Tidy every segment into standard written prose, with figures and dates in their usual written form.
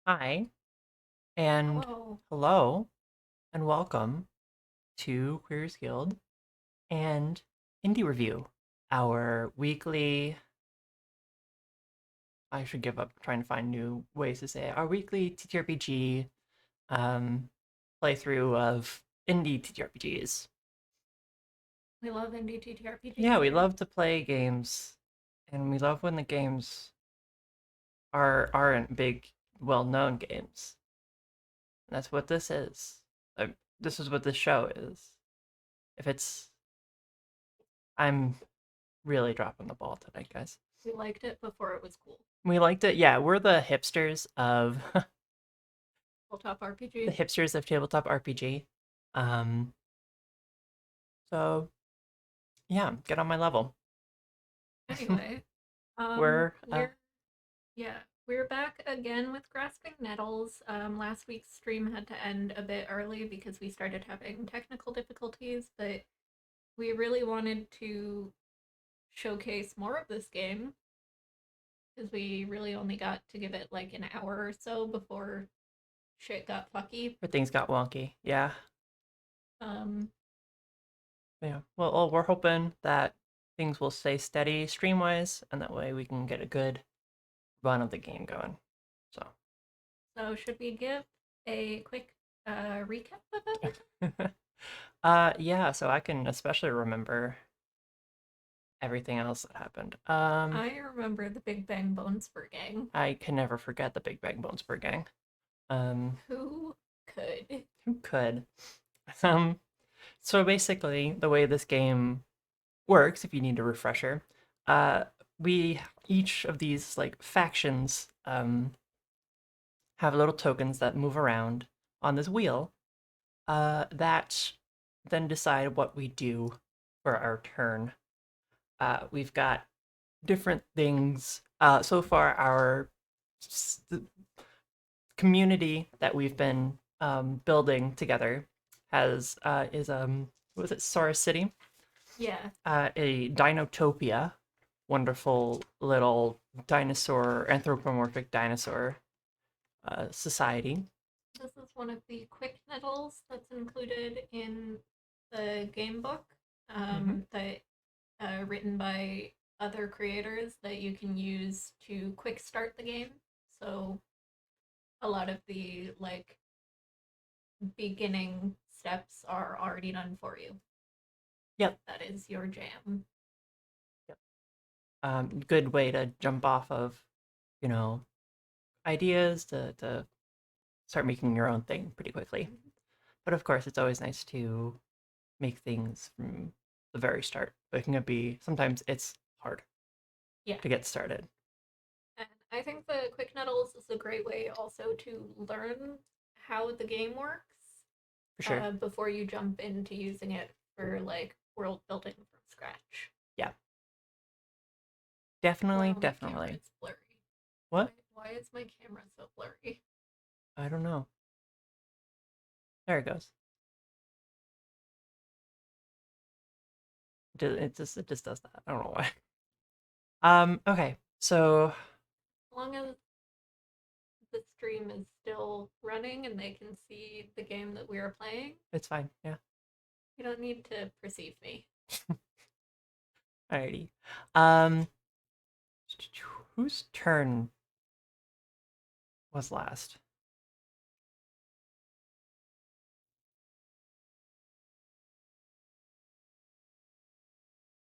Hi, and Hello. hello, and welcome to Queers Guild and Indie Review, our weekly, I should give up trying to find new ways to say it, our weekly TTRPG um, playthrough of indie TTRPGs. We love indie Yeah, TTRPGs we here. love to play games, and we love when the games aren't big, well-known games. And that's what this is. This is what this show is. If it's I'm really dropping the ball today, guys. We liked it before it was cool. We liked it. Yeah, we're the hipsters of Tabletop the RPG. hipsters of tabletop RPG. Um, so yeah, get on my level. Anyway, we're we're yeah, we're back again with Grasping Nettles. Last week's stream had to end a bit early because we started having technical difficulties, but we really wanted to showcase more of this game because we really only got to give it like an hour or so before shit got fucky. where things got wonky. Yeah, Um, yeah. Well, we're hoping that things will stay steady stream wise, and that way we can get a good run of the game going. So, so should we give a quick recap of everything? yeah. So I can especially remember everything else that happened. I remember the Big Bang Bonesper gang. I can never forget the Big Bang Bonesburg gang. Um, Who could? who could? Um, so basically, the way this game works, if you need a refresher, uh, we each of these like factions have little tokens that move around on this wheel that then decide what we do for our turn. We've got different things. So far, our community that we've been building together has is what was it, Sora City, Yeah, a Dinotopia, wonderful little dinosaur anthropomorphic dinosaur society. this is one of the quick nettles that's included in the game book Hmm. that written by other creators that you can use to quick start the game. So a lot of the like beginning steps are already done for you. If Yep. that is your jam. Yep. Good way to jump off of, you know, ideas to start making your own thing pretty quickly. Mhm. But of course, it's always nice to make things from the very start. But it can be sometimes it's hard Yeah. to get started And I think the Quick Nettles is a great way also to learn how the game works for sure. before you jump into using it for like world building from scratch. Yeah, Wow, definitely, my camera definitely. is blurry. What? Why is my camera so blurry? I don't know. There it goes. It just does that. I don't know why. Okay. So As long as the stream is still running and they can see the game that we are playing, it's fine. Yeah. you don't need to perceive me. Alrighty. Um, whose turn was last?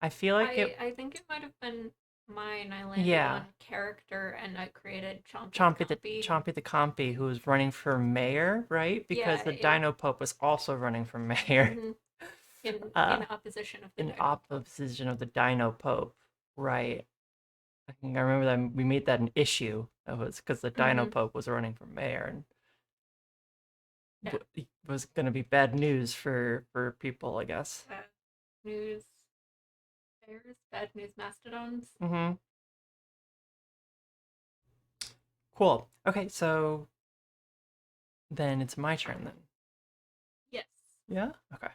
I feel like it. I think it might have been mine. I landed Yeah. on character and I created Chompy the Chompy the Compy. Chompy the Compy, who was running for mayor, right? Because Yeah, the Dino Pope was also running for mayor. mhm, Uh, in opposition of the in Dino Pope. opposition of the Dino Pope, right? I think I remember that we made that an issue. That was because the Dino Hmm. Pope was running for mayor, and Yeah, it was going to be bad news for people, I guess. bad news bears, bad news mastodons. Mm-hmm. Cool. Okay, so then it's my turn then. Yes, Yeah. Okay.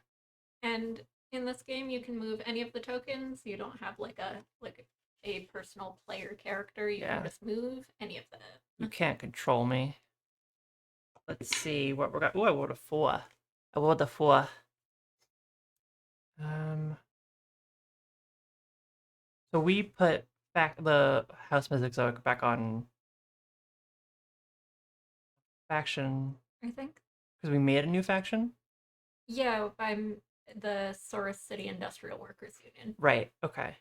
and in this game you can move any of the tokens. You don't have like a personal player character. You can Yeah. just move any of You them. can't control me. let's see what we got. Oh, I rolled a 4. I rolled a 4. Um, so we put back the House Mizuxoic back on faction I think. because we made a new faction. Yeah, I'm the Source City Industrial Workers Union. Right. Okay.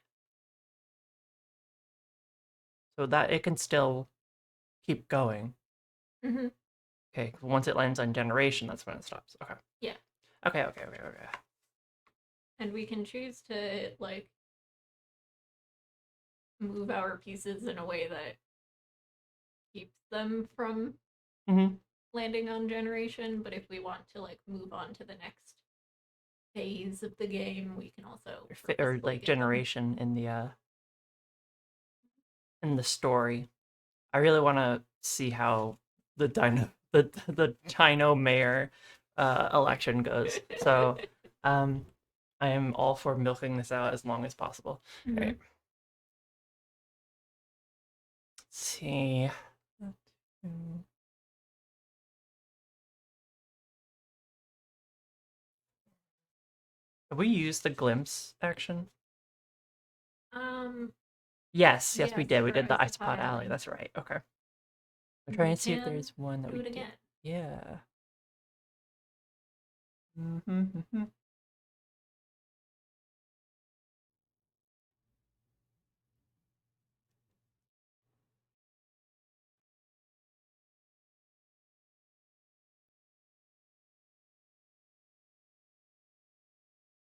So that it can still keep going. Mm-hmm. Okay. Once it lands on generation, that's when it stops. Okay. Yeah. Okay. Okay. Okay. Okay. And we can choose to like move our pieces in a way that keeps them from Mm-hmm. landing on generation, but if we want to like move on to the next phase of the game, we can also Or purposefully like get them. generation in the story. I really want to see how the Dino Mayor election goes. So, um, I am all for milking this out as long as possible. All Mm-hmm. right. Let's see. Have we used the glimpse action? Um, Yes, we yes, did. We for did the Isopod Isopod Alley. Alley. That's right. Okay. I'm And trying we to see if can there's one that do we it did. again. Yeah. Mm-hmm.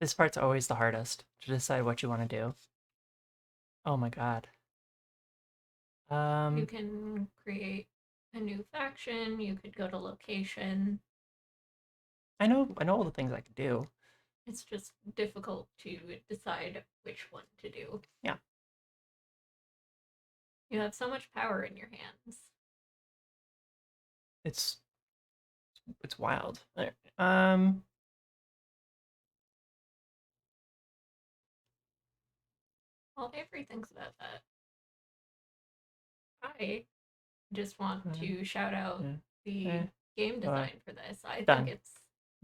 This part's always the hardest to decide what you want to do. Oh my god. You Um, can create a new faction, you could go to location. I know all the things I could do. It's just difficult to decide which one to do. Yeah, You have so much power in your hands. it's it's wild. Um, While Avery thinks about that, I just want uh, to shout out yeah, the eh, game uh, design for this. I think done. it's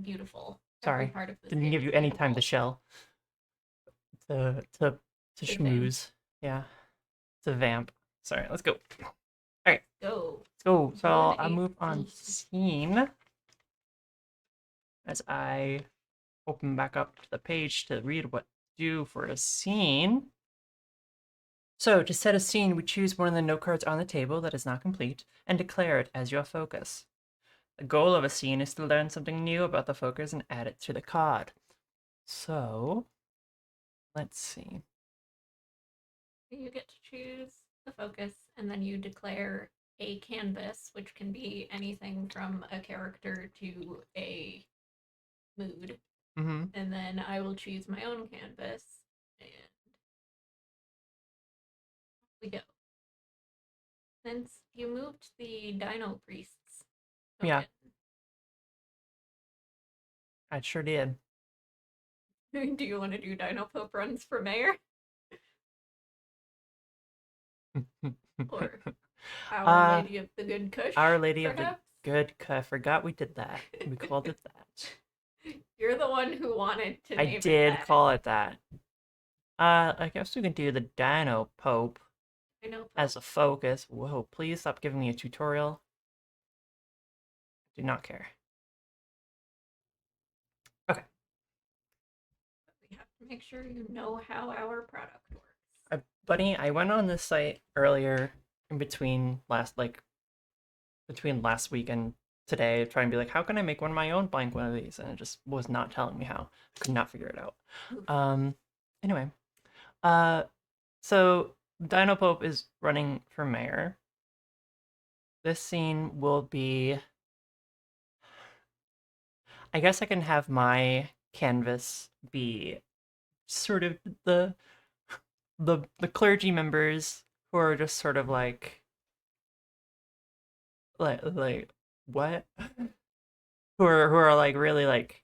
beautiful. Every Sorry, part of this didn't game give is you any time to beautiful. shell to To vamp. schmooze. Yeah, to vamp. Sorry, let's go. All right, Go. let's go. So Good I'll move on AC. scene as I open back up to the page to read what to do for a scene. So, to set a scene, we choose one of the note cards on the table that is not complete and declare it as your focus. The goal of a scene is to learn something new about the focus and add it to the card. So, let's see. You get to choose the focus, and then you declare a canvas, which can be anything from a character to a mood. Mm-hmm. And then I will choose my own canvas, and we go. Since you moved the Dino Priest's Yeah, token, I sure did. do you want to do Dino Pope runs for mayor? Or Our uh, Lady of the Good Kush, Our Lady of the perhaps? Good. I forgot we did that. We called it that. You're the one who wanted to I name it did that. call it that. I guess we can do the Dino Pope Dino Pope. as a focus. Whoa, please stop giving me a tutorial. Do not care. Okay. We have to make sure you know how our product works. Buddy, I went on this site earlier in between last week and today, trying to be like, how can I make my own blank one of these? And it just was not telling me how. I could not figure it out. Um, anyway, uh, so Dino Pope is running for mayor. This scene will be. I guess I can have my canvas be sort of the clergy members who are just sort of like what who are like really like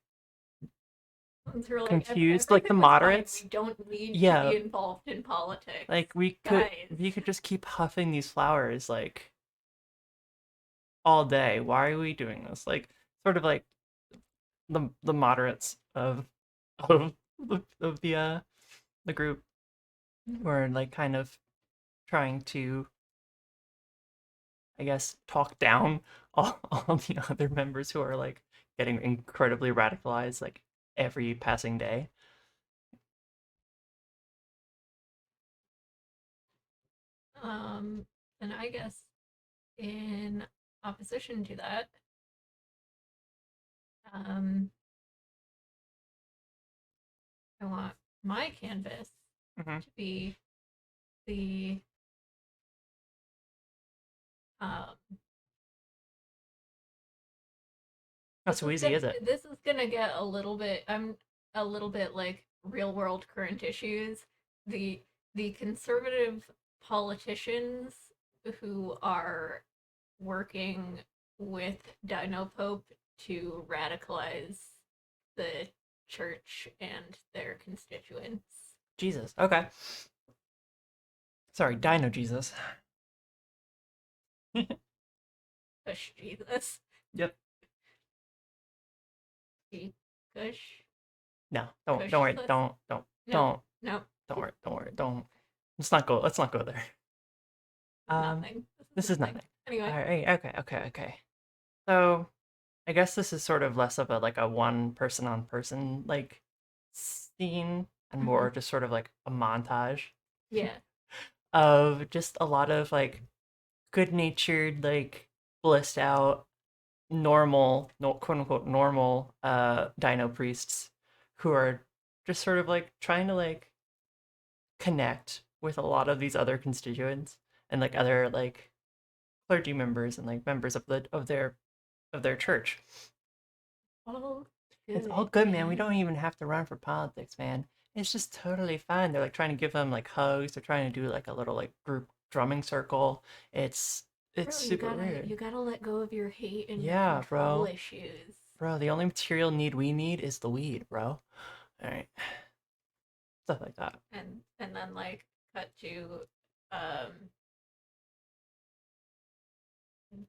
They're like confused, like the everything was fine. moderates. We don't need to Yeah, be involved in politics, like guys. we could just keep huffing these flowers, like all day. Why are we doing this? Like sort of like the moderates of the group who are like kind of trying to, I guess, talk down all the other members who are like getting incredibly radicalized like every passing day. Um, and I guess in opposition to that, um, I want my canvas Hmm. to be the um, Not so easy, is it? this is gonna get a little bit I'm a little bit like real world current issues. The the conservative politicians who are working with Dino Pope to radicalize the church and their constituents. Jesus. Okay. Sorry, Dino Jesus. Push Jesus. Yep. Kush. No, don't Kush worry. sus. No, Don't no, don't worry. Don't. Let's not go there. Um, nothing. This is this is nothing. nothing. All Anyway, right. Okay. So I guess this is sort of less of a like a one person on person like scene and mm-hmm. more just sort of like a montage Yeah. of just a lot of like good natured, like blissed out, normal, no, quote unquote normal dino priests who are just sort of like trying to like connect with a lot of these other constituents and like other like clergy members and like members of their church. All It's all good, good, man. We man. don't even have to run for politics, man. It's just totally fine. They're like trying to give them like hugs. They're trying to do like a little like group drumming circle. It's Bro, super weird. you gotta let go of your hate and your Yeah, control bro. issues. Bro, the only material need we need is the weed, bro. All right. Stuff like that. And then like cut to um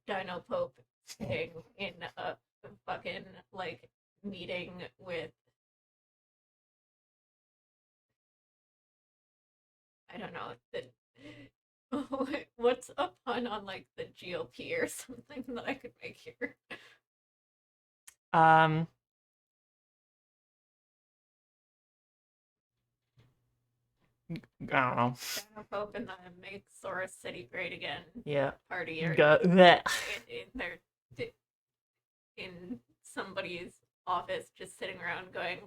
Dino Pope sitting in a fucking like meeting with I don't know what's a pun on like the GOP or something that I could make here. Um, I don't know. Dino Pope and the Make Soros City Great Again Yeah. party are Got that. in their in somebody's office just sitting around going,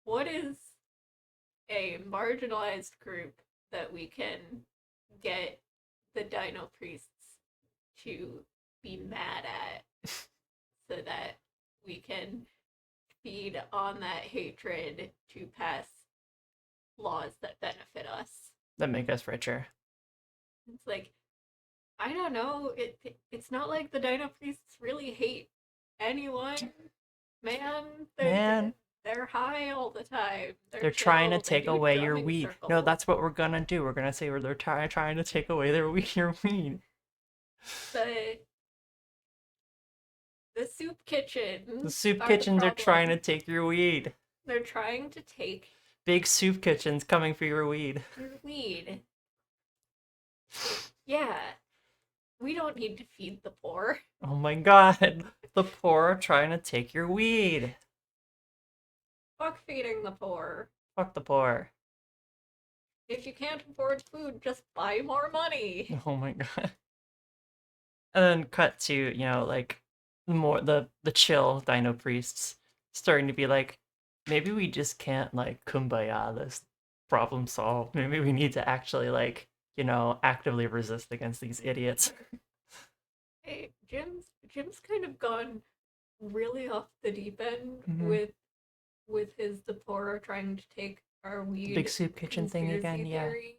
what is a marginalized group that we can get the Dino Priests to be mad at so that we can feed on that hatred to pass laws that benefit us. That make us richer. It's like I don't know. It's not like the Dino Priests really hate anyone, man. Man, They're high all the time. They're they're trying to chill. They take do away your drumming weed. No, circles. that's what we're gonna do. We're gonna say they're trying to take away your weed. The the soup The kitchens soup are the kitchens are trying to problem. take your weed. They're trying to take Big soup kitchens coming for your weed. your weed. Yeah, we don't need to feed the poor. Oh my god. The poor are trying to take your weed. Fuck feeding the poor. Fuck the poor. If you can't afford food, just buy more money. Oh my god. And then cut to, like more the chill dino priests starting to be like, maybe we just can't like kumbaya this problem solved. Maybe we need to actually like, actively resist against these idiots. Hey, Jim's kind of gone really off the deep end Hmm. with his the poor are trying to take our Big weed soup kitchen thing again, conspiracy yeah. theory.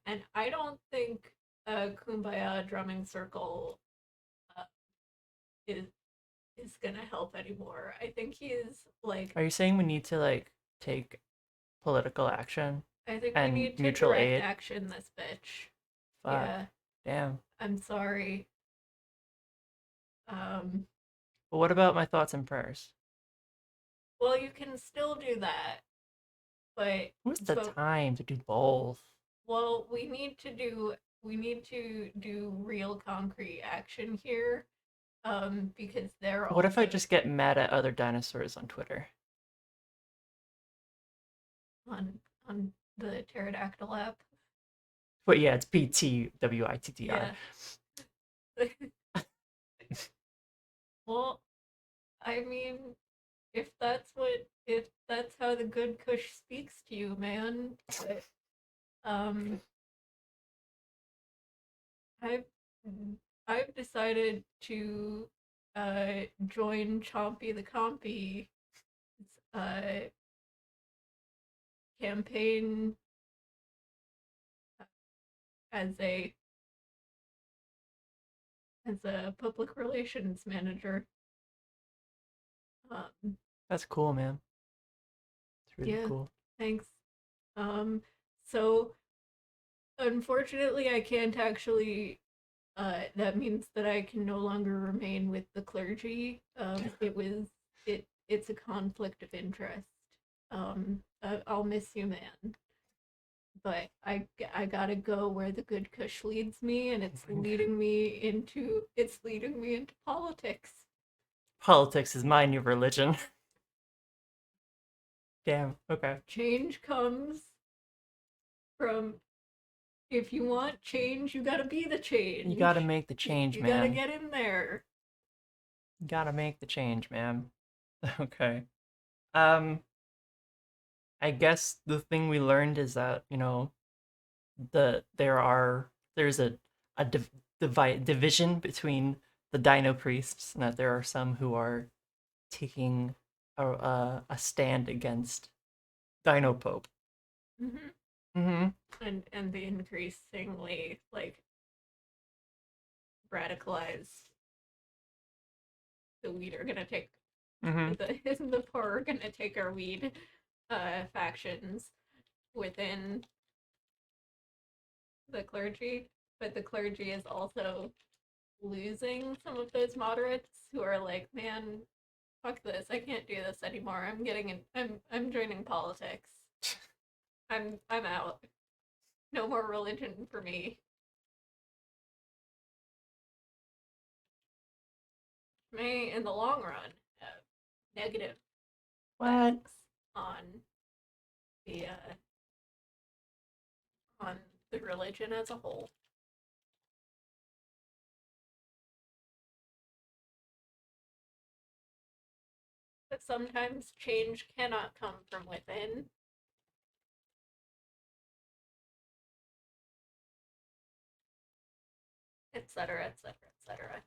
And I don't think a kumbaya drumming circle uh, is gonna help anymore. I think he's like Are you saying we need to like take political action I think we and need to mutual direct aid? action this bitch. Fuck. Yeah. Damn. I'm sorry. Um, But what about my thoughts and prayers? well, you can still do that, but Who's the but time to do both? well, we need to do real concrete action here, because they're What if I also just get mad at other dinosaurs on Twitter? on on the pterodactyl app. But yeah, it's PTWITTI. Yeah. Well, I mean, if that's how the good Kush speaks to you, man. But, um, I've I've decided to join Chompy the Compy uh campaign as a public relations manager. Um, That's cool, man. It's really yeah, cool. thanks. So unfortunately, I can't actually. That means that I can no longer remain with the clergy. It's a conflict of interest. I'll miss you, man. But I gotta go where the good Kush leads me, and it's leading me into politics. Politics is my new religion. Damn. Okay. Change comes from if you want change, you gotta be the You gotta change. make the You, change, you gotta man. get in there. You gotta make the change, man. Okay. Um, I guess the thing we learned is that, there's a division between the Dino priests, and that there are some who are taking a stand against Dino Pope. Hmm. Mm-hmm. And the increasingly like radicalized the weed are gonna take Mm-hmm. the poor are gonna take our weed factions within the clergy, but the clergy is also losing some of those moderates who are like, man, fuck this, I can't do this anymore. I'm joining politics. I'm out. No more religion for me. May in the long run have negative What? effects on the uh, on the religion as a whole. But sometimes change cannot come from within, etc., etc., etc.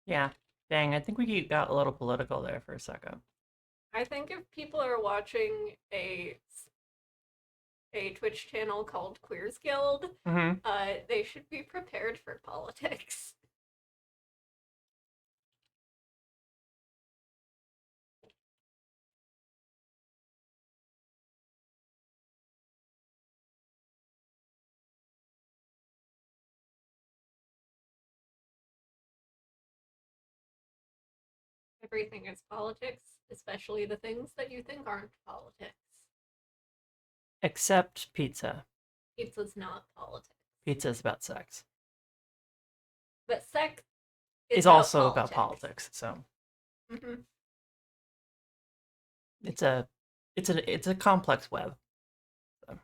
Yeah. Dang, I think we got a little political there for a second. I think if people are watching a Twitch channel called Queers Guild, Mm-hmm. they should be prepared for politics. Everything is politics, especially the things that you think aren't politics. Except pizza. Pizza's not politics. Pizza is about sex. But sex is It's about also about politics. politics, so Mm-hmm. it's a it's a complex web. So.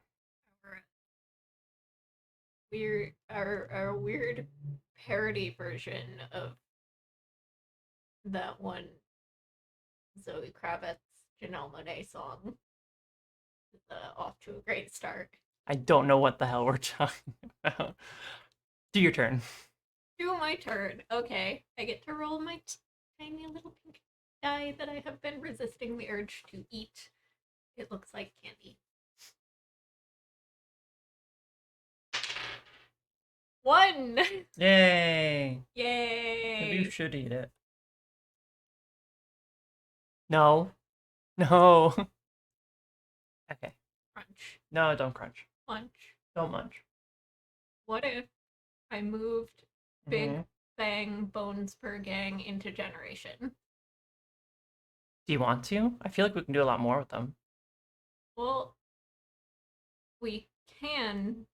Our weird parody version of that one Zoe Kravitz Janelle Monáe song is off to a great start. I don't know what the hell we're talking about. Do your turn. Do my turn. Okay, I get to roll my tiny little pink die that I have been resisting the urge to eat. It looks like candy. One! Yay! Maybe you Yay! should eat it. No. No. Okay. Crunch. No, don't crunch. Munch. Don't munch. What if I moved Big Hmm. Bang Bones per Gang into Generation. Do you want to? I feel like we can do a lot more with them. Well, we can,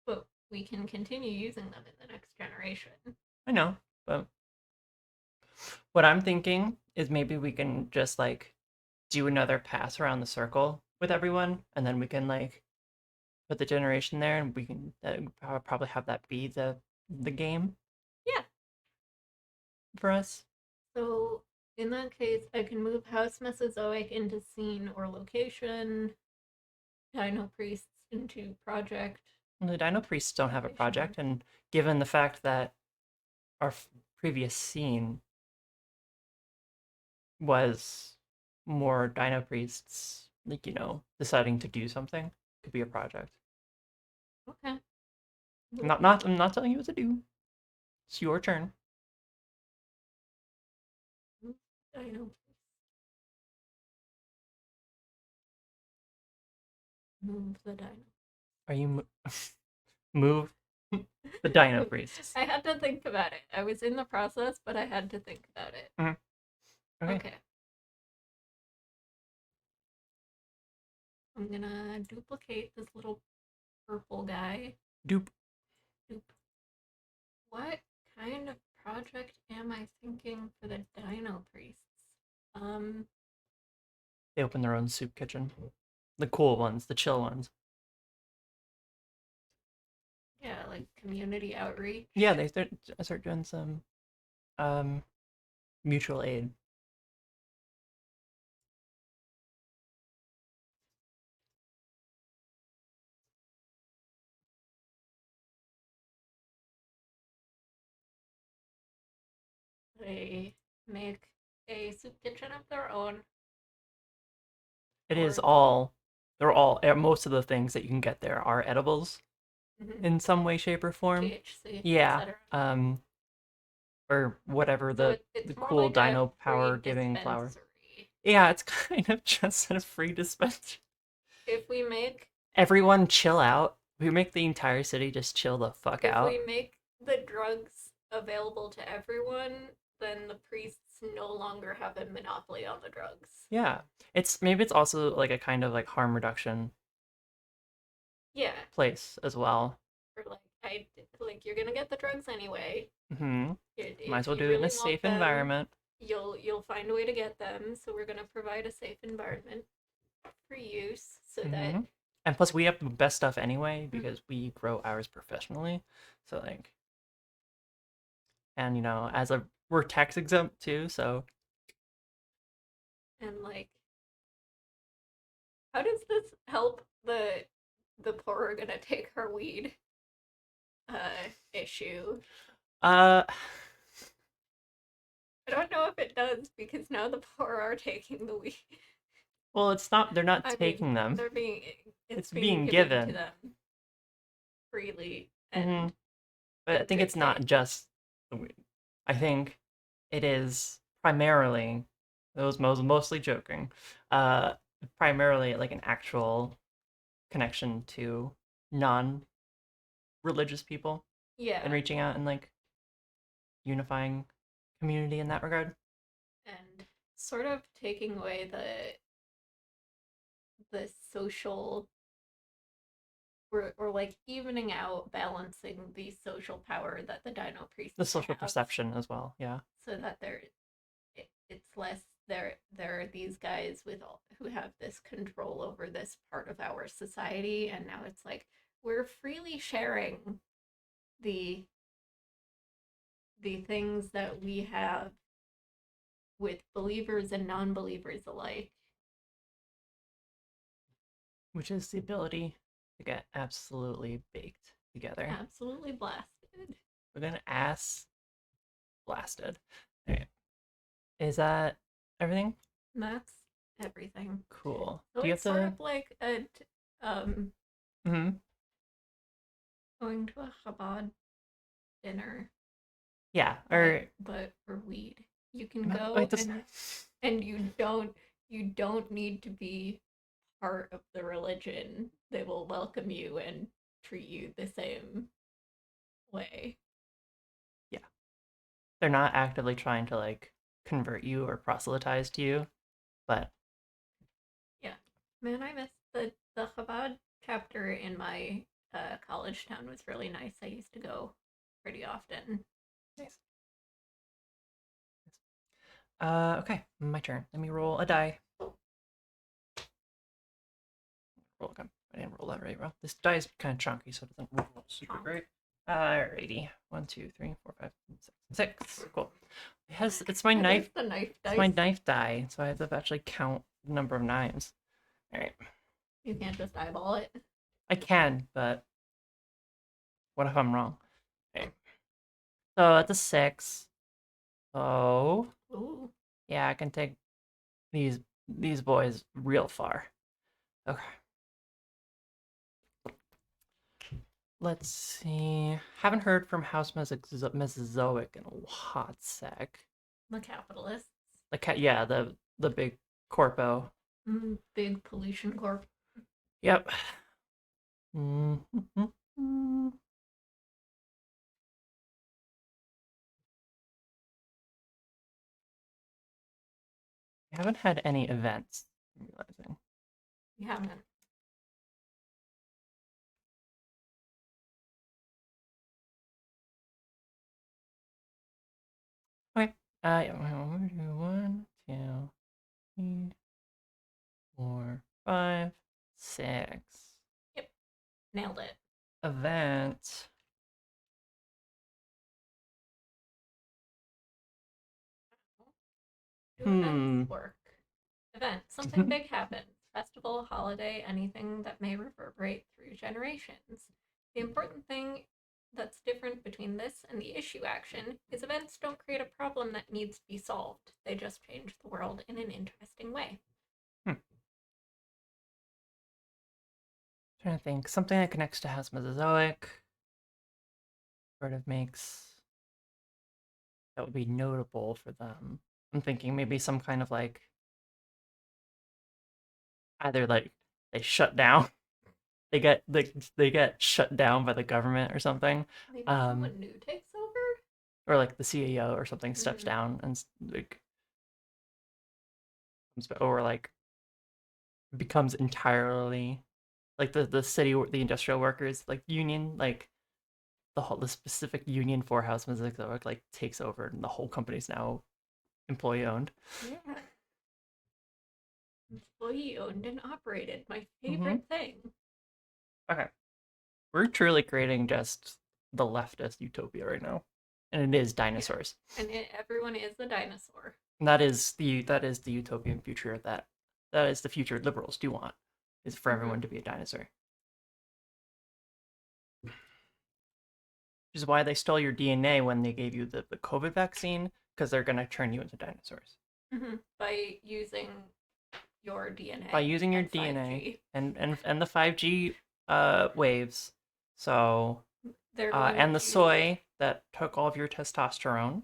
but we can continue using them in the next generation. I know, but what I'm thinking is maybe we can just like do another pass around the circle with everyone, and then we can like put the generation there, and we can probably have that be the game Yeah. for us. So in that case, I can move House Mesozoic into scene or location, Dino Priests into project And the Dino Priests don't have a location. project, and given the fact that our previous scene was more Dino Priests, like deciding to do something, could be a project. Okay. I'm not telling you what to do. It's your turn. Dino. Move the dino. Are you move the Dino Priests? I had to think about it. I was in the process, but I had to think about it. Mhm. Okay. Okay. I'm gonna duplicate this little purple guy. Dupe. Dupe. What kind of project am I thinking for the Dino Priests? Um, They open their own soup kitchen. The cool ones, the chill ones. yeah, like community outreach. Yeah, they start doing some um mutual aid. They make a soup kitchen of their own, It is or all they're all most of the things that you can get there are edibles mhm, in some way, shape, or form. THC, Yeah. etc. Or whatever So the it's more cool like a dino power free giving flower. dispensary. Yeah, it's kind of just a free dispensary. If we make Everyone chill out. We make the entire city just chill the fuck if out. we make the drugs available to everyone, then the priests no longer have a monopoly on the drugs. Yeah. It's also like a kind of like harm reduction Yeah, place as well. or like like you're gonna get the drugs anyway. Hmm. Might If as well you do it in a really want safe them, environment. you'll find a way to get them. So we're gonna provide a safe environment for use so that Hmm. And plus, we have the best stuff anyway because we grow ours professionally. So like, and as a we're tax exempt too. So and like how does this help the poor are gonna take our weed issue? uh, I don't know if it does because now the poor are taking the weed. well, it's not. They're not I mean, taking them. they're being it's It's being being given to given. them freely Hmm. and But I think good it's not faith. just the weed. I think it is primarily. It was mostly joking. Uh, primarily like an actual connection to non-religious people and Yeah, reaching out and like unifying community in that regard. and sort of taking away the social or like evening out, balancing the social power that the Dino The priests social have, perception as well. Yeah. so that it's less there are these guys with all, who have this control over this part of our society, and now it's like we're freely sharing the the things that we have with believers and non-believers alike. Which is the ability to get absolutely baked together. Absolutely blasted. We're gonna ass blasted. Okay. Is that everything? That's everything. Cool. So Do you have it's sort to? of like a um Hmm. going to a Chabad dinner, Yeah. but Or for weed. You can go wait, this. and you don't need to be part of the religion. They will welcome you and treat you the same way. they're not actively trying to like convert you or proselytize to you, but Yeah. Man, I miss the Chabad chapter in my college town was really nice. I used to go pretty often. nice. Okay, my turn. Let me roll a die. Roll, okay. I didn't roll that very well. This die is kind of chunky, so it doesn't roll super great. Alrighty. 1, 2, 3, 4, 5, 6. Cool. It's my That is knife. the knife It's my dice. knife die, so I have to actually count the number of knives. Alright. You can't just eyeball it. I can, but what if I'm wrong? Okay. So that's a 6. So Ooh. yeah, I can take these boys real far. Okay. Let's see. Haven't heard from House Mesozoic in a hot sec. The capitalists. Yeah, the big corpo. Big pollution corp. Yep. Mm-hmm. I haven't had any events. I'm realizing. You haven't. Okay. Yeah. 1, 2, 3, 4, 5, 6. Yep. Nailed it. Event. Do events Hmm. work? Event. Something big happens. Festival, holiday, anything that may reverberate through generations. The important thing that's different between this and the issue action is events don't create a problem that needs to be solved. They just change the world in an interesting way. Hmm. Trying to think. Something that connects to House Mesozoic. Sort of makes that would be notable for them. I'm thinking maybe some kind of like either like they shut down, they get shut down by the government or something, Maybe um, someone new takes over? or like the CEO or something steps Mm-hmm. down and like or like becomes entirely like the city the industrial workers like union like the specific union for House Music like takes over and the whole company's now employee owned. Yeah. Employee owned and operated. My Mm-hmm. favorite thing. Okay. We're truly creating just the leftist utopia right now, and it is Yeah. dinosaurs. And everyone is a dinosaur. And that is the utopian future that is the future liberals do want is for Mm-hmm. everyone to be a dinosaur. Which is why they stole your DNA when they gave you the COVID vaccine because they're gonna turn you into dinosaurs Mm-hmm. By using your by DNA using your and DNA 5G. and the 5G waves. So They're going and the to soy that took all of your testosterone.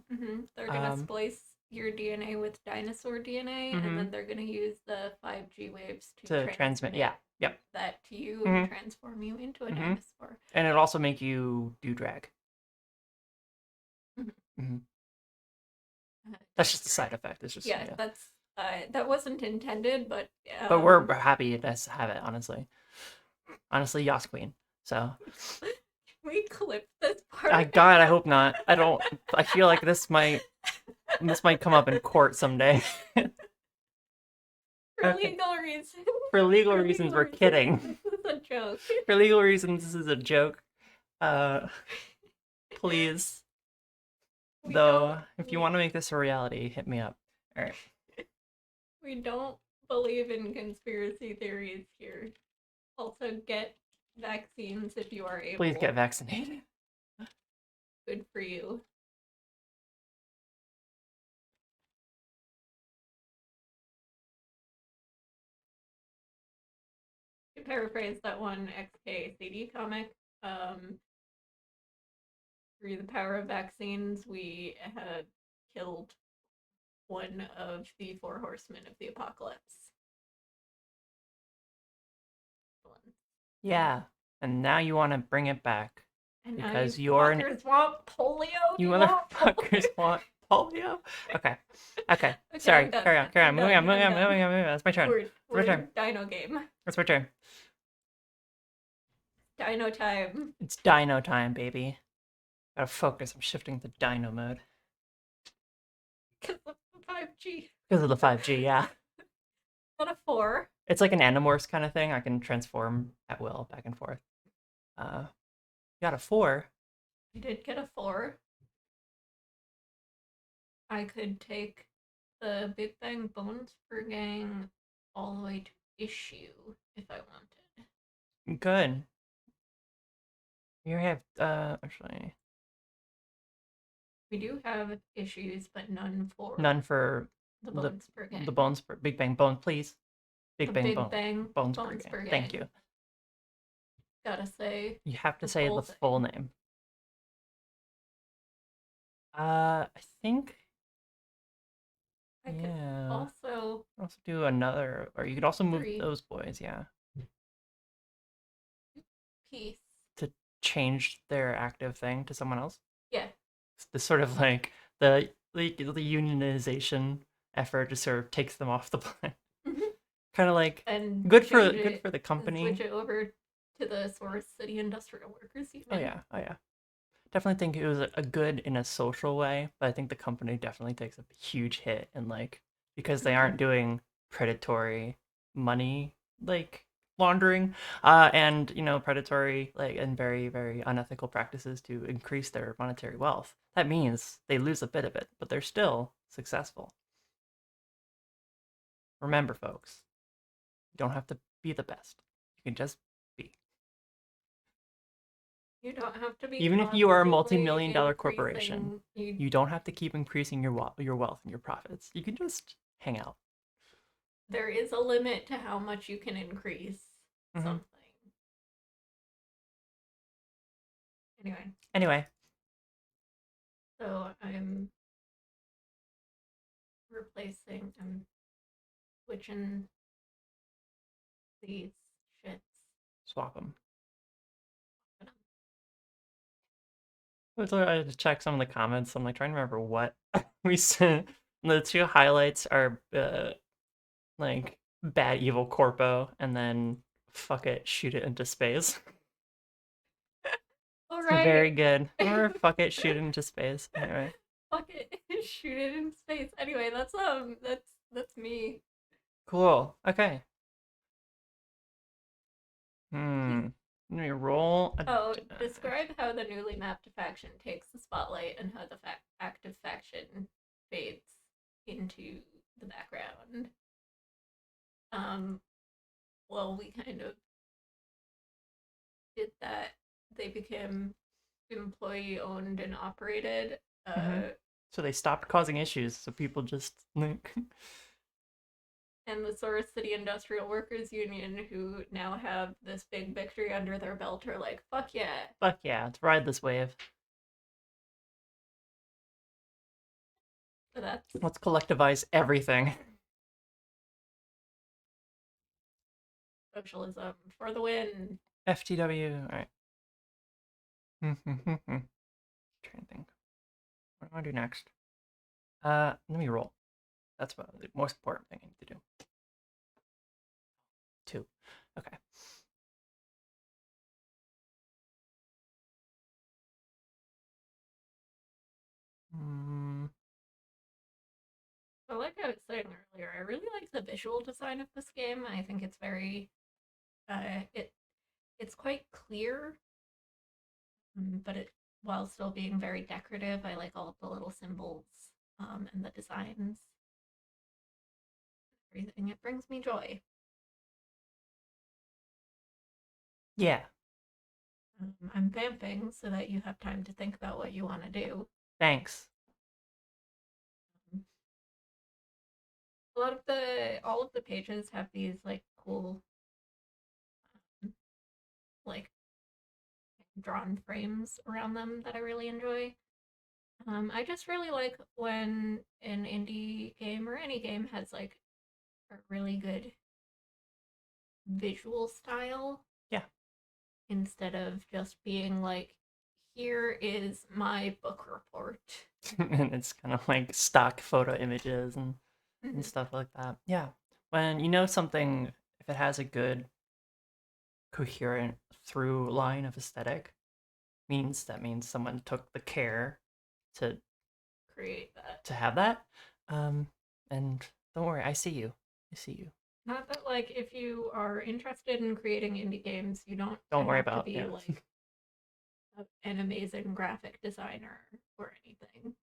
they're gonna Um, splice your DNA with dinosaur DNA, and mm-hmm. then they're gonna use the 5G waves to To transmit. transmit Yeah. Yep. that to you and Mm-hmm. transform you into a Mm-hmm. dinosaur. And it also make you do drag. Mhm. Mm-hmm. That's Dog just a side drag. effect. It's just Yeah, yeah. that wasn't intended, but But we're happy to have it. Honestly, Yas Queen. So we clip this I part God, I out. hope not. I don't. I feel like this might come up in court someday. For Okay. legal reasons. For legal For reasons, legal we're reasons, kidding. this is a joke. For legal reasons, this is a joke. Uh, please, We don't though, if you want to make this a reality, hit me up. All right. we don't believe in conspiracy theories here. Also, get vaccines if you are Please get able. vaccinated. Good for you. To paraphrase that one XKCD comic, um, through the power of vaccines, we had killed one of the four horsemen of the apocalypse. Yeah, and now you want to bring it back. And now you because you're an fuckers want polio? Do you you want polio? motherfuckers want polio. Okay, okay. Okay, I'm Sorry. done. Carry on. Carry on. I'm Moving on. done. Moving I'm on. done. Moving on. Moving on. That's my turn. It's my turn. We're Dino game. It's my turn. Dino time. It's Dino time, baby. Gotta focus. I'm shifting to Dino mode Because of the 5G. because of the 5G. Yeah. Got a 4. It's like an Animorphs kind of thing. I can transform at will back and forth. Uh, got a 4. I did get a 4. I could take the Big Bang Bones per gang all the way to issue if I wanted. Good. You have actually We do have issues, but none for none for the Bones per gang. the bones per Big Bang Bone, please. The Big Bang Bones Bones per per gang. gang. Thank you. Gotta say You have to the say full the full thing. name. I think I could yeah. also Also do another, or you could also move 3 those boys, yeah, piece. to change their active thing to someone else. Yeah. It's the sort of like the unionization effort just sort of takes them off the planet. Kind of like And good for change the company. Switch it over to the Source City Industrial Workers Union. Oh yeah. Definitely think it was a good in a social way, but I think the company definitely takes a huge hit and like because they aren't doing predatory money like laundering and predatory like and very very unethical practices to increase their monetary wealth. That means they lose a bit of it, but they're still successful. Remember, folks, you don't have to be the best. You can just be. You don't have to be Even if you are a constantly multi-million-dollar corporation, increasing. you don't have to keep increasing your wealth and your profits. You can just hang out. There is a limit to how much you can increase something. Anyway, So I'm switching these shits. swap them. I had to check some of the comments. I'm like trying to remember what we sent. The two highlights are like bad evil corpo and then fuck it, shoot it into space. All It's right. very good. Or fuck it, shoot it into space. Anyway. Fuck it, shoot it in space. Anyway, that's me. Cool. Okay. Let me roll. Describe how the newly mapped faction takes the spotlight and how the active faction fades into the background. Well, we kind of did that. They became employee owned and operated. So they stopped causing issues. So people just like. And the Source City Industrial Workers Union, who now have this big victory under their belt, are like, fuck yeah. Fuck yeah, let's ride this wave. So let's collectivize everything. Socialism for the win. FTW. All right. Trying to think. What do I do next? Let me roll. That's about the most important thing I need to do. 2. Okay. So like I was saying earlier, I really like the visual design of this game. I think it's very it's quite clear, but while still being very decorative. I like all of the little symbols and the designs. Everything. It brings me joy. Yeah. I'm vamping so that you have time to think about what you want to do. Thanks. All of the pages have these like cool like drawn frames around them that I really enjoy. I just really like when an indie game or any game has like a really good visual style. Yeah. Instead of just being like, Here is my book report. And it's kind of like stock photo images and Mhm. stuff like that. Yeah. When you know something, if it has a good coherent through line of aesthetic, means someone took the care to Create that. have that. Um, and don't worry, I see you. I see you. Not that, like, if you are interested in creating indie games, you don't Don't worry have to about be yeah. like an amazing graphic designer or anything.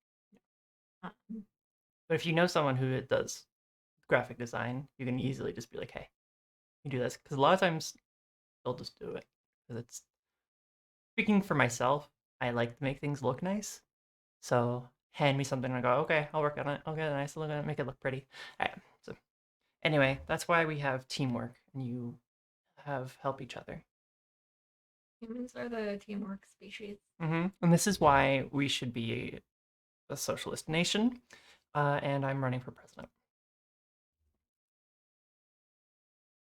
Um, But if you know someone who does graphic design, you can easily just be like, hey, you do this. Because a lot of times they'll just do it. Because it's speaking for myself, I like to make things look nice. So hand me something and I go, okay, I'll work on it. I'll get a nice look at it, make it look pretty. All right. So anyway, that's why we have teamwork and you have help each other. Humans are the teamwork species. And this is why we should be a socialist nation. And I'm running for president.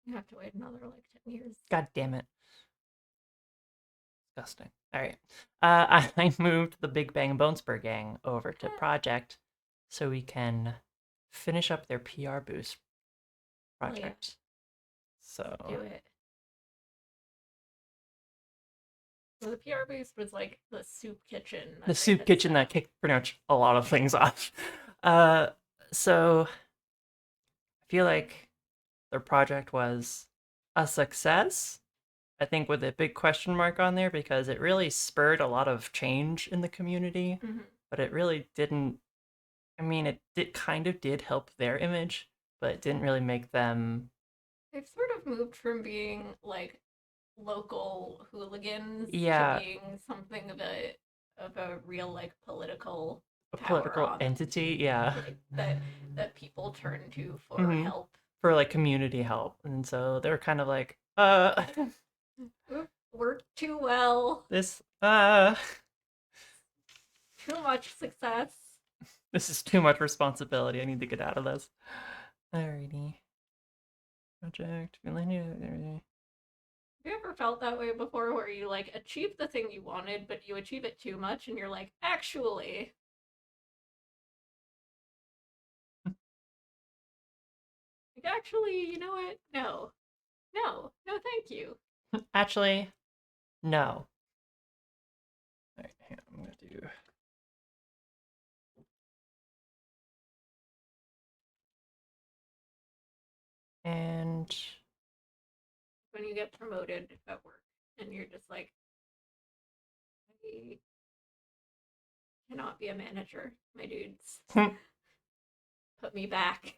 You have to wait another like 10 years. God damn it. Disgusting. All right. I moved the Big Bang Bonespur gang over to Project so we can finish up their PR boost Oh yeah, project. So do it. So the PR boost was like the soup kitchen the that they soup had kitchen set that up. kicked pretty much a lot of things off. Uh, so I feel like their project was a success. I think with a big question mark on there because it really spurred a lot of change in the community, Mm-hmm. but it really didn't. I mean, it did kind of did help their image, but it didn't really make them. They've sort of moved from being like local hooligans to Yeah, being something of a real like political a power political on entity. Yeah, like that people turn to for hmm help. for like community help, and so they were kind of like, Oop, worked too well. this, Too much success. this is too much responsibility. I need to get out of this. Alrighty, project. Have you ever felt that way before where you like achieve the thing you wanted, but you achieve it too much and you're like, actually, you know what? No. No. No, thank you. Actually, no. All right, hang on, I'm gonna do. And When you get promoted at work and you're just like, I cannot be a manager, my dudes. Put me back.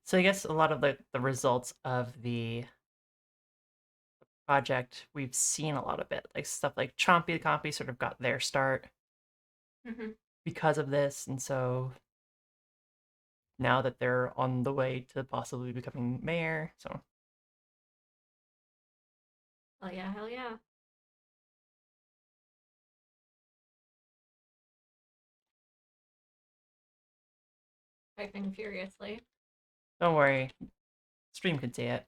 so I guess a lot of the results of the project we've seen a lot of it, like stuff like Chompy the Compy sort of got their start Mm-hmm. because of this, and so now that they're on the way to possibly becoming mayor, so Hell yeah, hell yeah. Typing furiously. don't worry, stream can see it.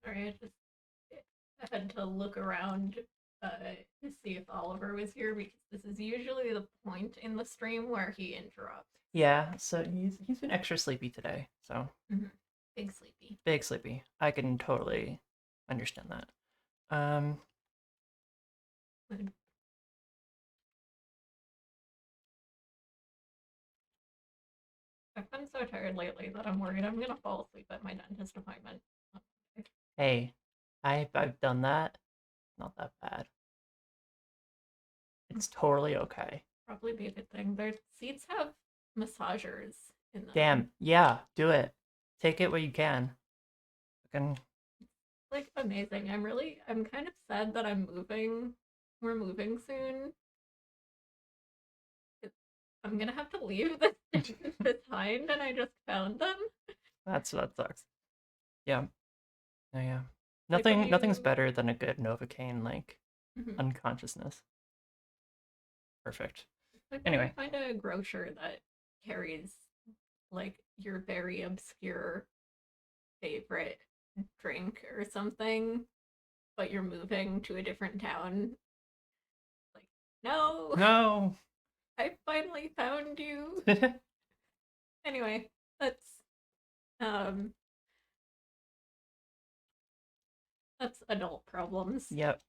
Sorry, I had to look around to see if Oliver was here because this is usually the point in the stream where he interrupts. Yeah, so he's been extra sleepy today, so Mm-hmm. Big sleepy. big sleepy. I can totally understand that. Um, I've been so tired lately that I'm worried I'm gonna fall asleep at my dentist appointment. hey, I've done that. Not that bad. It's totally okay. Probably be a good thing. Their seats have massagers in them. Damn, yeah, do it. Take it what you can. Fucking Like amazing. I'm kind of sad that I'm moving. We're moving soon. I'm gonna have to leave this dentist behind and I just found them. that sucks. Yeah. Oh, yeah. Like when Nothing's you better than a good Novocaine like Mhm. unconsciousness. Perfect. Like when you Anyway, find a grocer that carries like your very obscure favorite drink or something, but you're moving to a different town, like, no, no. I finally found you. Anyway, um that's adult problems. Yep.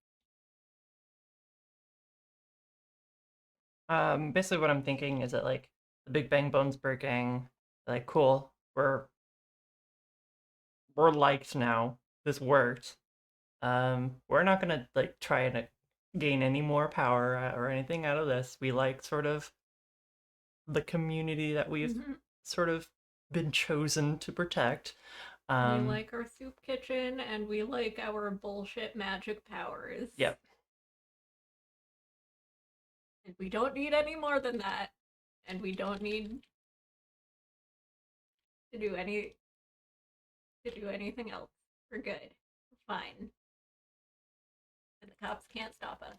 Basically what I'm thinking is that like the Big Bang Bonesburg gang, like cool, we're liked now. This worked. We're not gonna like try and gain any more power or anything out of this. We like sort of the community that we've Mm-hmm. sort of been chosen to protect. We Um, like our soup kitchen and we like our bullshit magic powers. yep. And we don't need any more than that. And we don't need to do anything else. We're good. We're fine. And the cops can't stop us.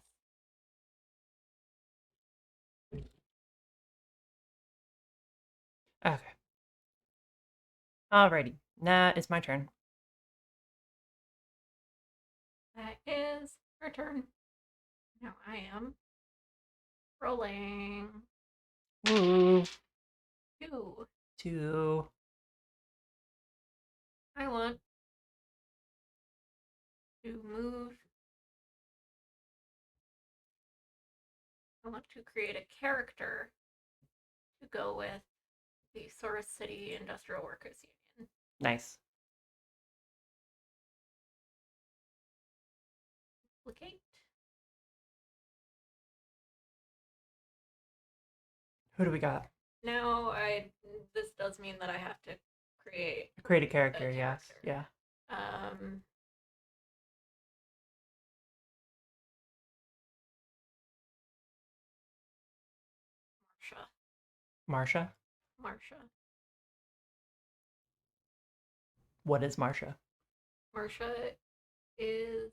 Okay. Alrighty. Nah, it's my turn. That is our turn. Now I am rolling Woo. 2. Two. I want to move. I want to create a character to go with the Source City Industrial Workers Union. Nice. Duplicate. Who do we got? Now I this does mean that I have to create Create a a character, yes. character. Yeah. Um Marsha. Marsha? Marsha. What is Marsha? Marsha is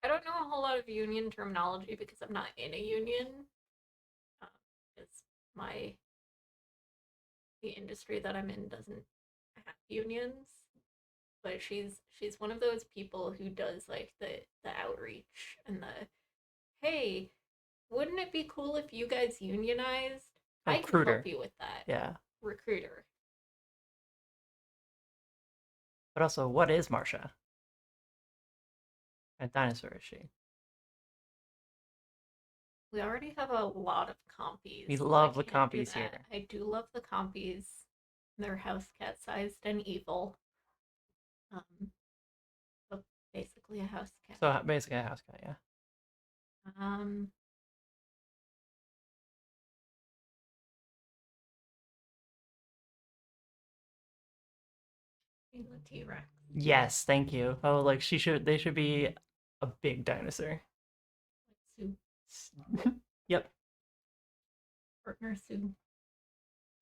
I don't know a whole lot of union terminology because I'm not in a union. It's my the industry that I'm in doesn't have unions, but she's one of those people who does like the outreach and the hey, wouldn't it be cool if you guys unionized? A I can help recruiter. you with that. Yeah. Recruiter. But also, what is Marsha? A dinosaur is she? We already have a lot of compies, We so I love the can't do compies that. here. I do love the compies. They're house cat sized and evil. Um, so basically a house cat. So basically a house cat, yeah. Um, the T Rex. Yes, thank you. Oh, like they should be a big dinosaur. Sue. Yep. Partner Sue.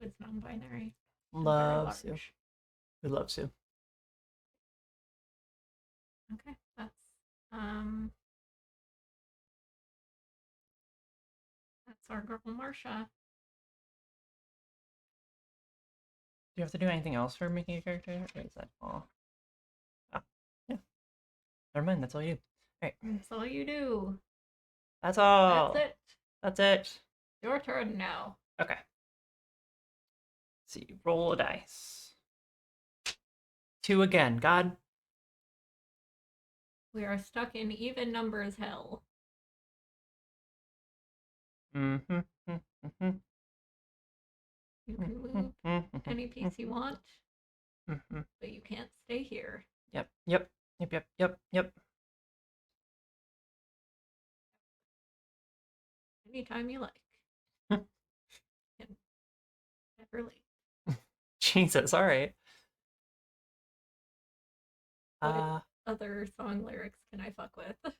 It's non binary and very Love Sue. large. We love Sue. Okay, um that's our girl Marsha. Do you have to do anything else for making a character? Or is that all? Oh, yeah. Never mind, that's all you. Alright. That's all you do. That's That's all. it. That's it. Your turn now. Okay. Let's see. Roll a dice. Two again. God. We are stuck in even numbers hell. Mm-hmm. Mm-hmm. You can move any piece you want, but you can't stay here. Yep. Yep. Yep. Yep. Yep. Yep. Anytime you like. And never late. Jesus. All right. What other song lyrics can I fuck with?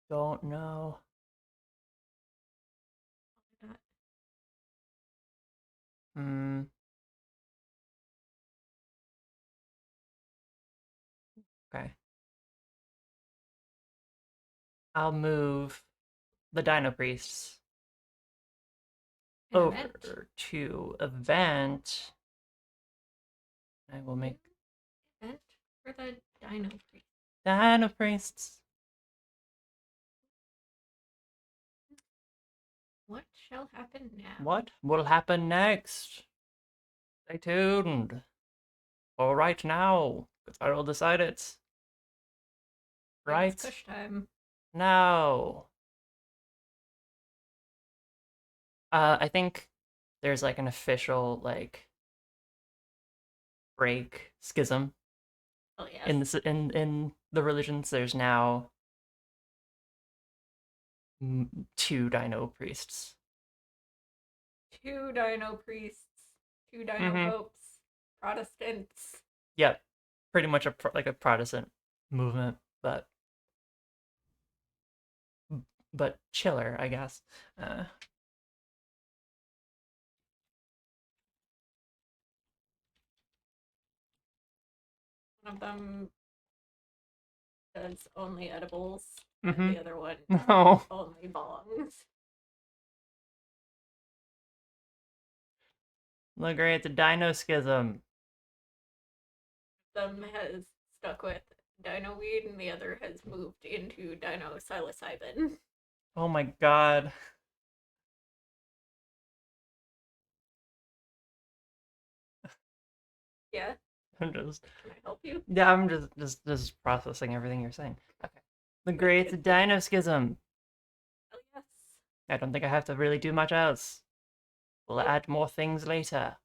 Don't know. Hmm. Okay. I'll move the Dino Priests. An event. over to event. I will make Event for the Dino Priest. Dino Priests. What shall happen now? What will happen next? Stay tuned. All right now, because I will decide it. It's Right push time. now. I think there's like an official like break schism Oh yes. in the religions. There's now two Dino priests. Two Dino Priests. Two Dino Mm-hmm. Popes. Protestants. Yep, pretty much like a Protestant movement, but chiller, I guess. Uh, One of them does only edibles, and mm-hmm. the other one No. only bongs. Look, great, it's a Dino schism. Some has stuck with Dino Weed, and the other has moved into Dino Psilocybin. Oh my god. Yeah, I'm just can I help you? Yeah, I'm just processing everything you're saying. Okay. The Great Dino Schism. Oh yes. I don't think I have to really do much else. We'll Nope. add more things later.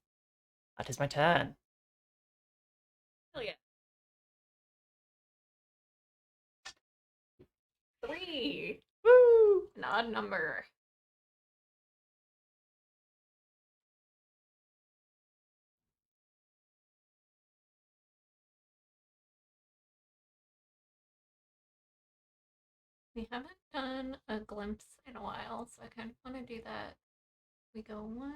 That is my turn. Hell yeah. 3. Woo! An odd number. We haven't done a glimpse in a while, so I kind of want to do that. We go 1,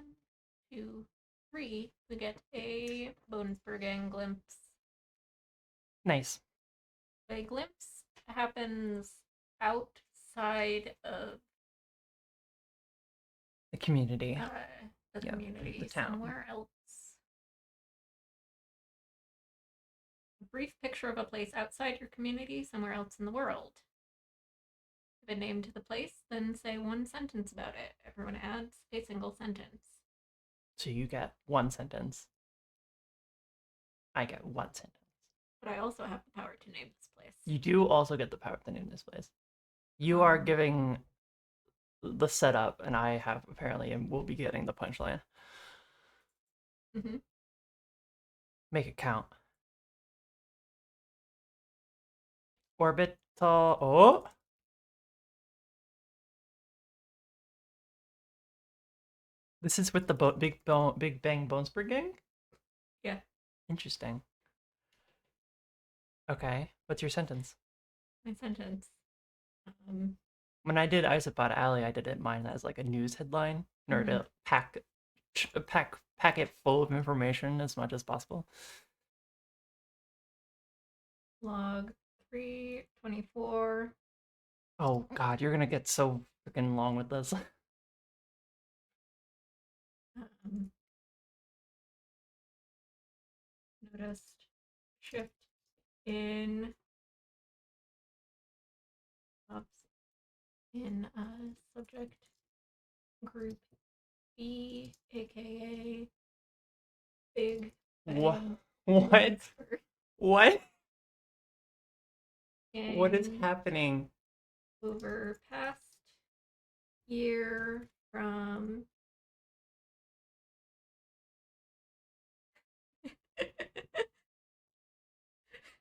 2, 3. We get a Bonesbergen glimpse. Nice. A glimpse happens outside of The community. the Yeah, community, the town. somewhere else. A brief picture of a place outside your community, somewhere else in the world. Give a name to the place, then say one sentence about it. Everyone adds a single sentence. So you get one sentence. I get one sentence. But I also have the power to name this place. You do also get the power to name this place. You are giving the setup, and I have apparently and will be getting the punchline. Mm-hmm. Make it count. Orbital. Oh! This is with the Big Bang Bonesberg gang? Yeah. Interesting. Okay, what's your sentence? My sentence. When I did Isopod Alley, I did it mine as like a news headline in order to pack it full of information as much as possible. Log 324. Oh god, you're gonna get so freaking long with this. Noticed shift in in subject group B, aka Big What? Bang What? What? What is Gang happening? over past year from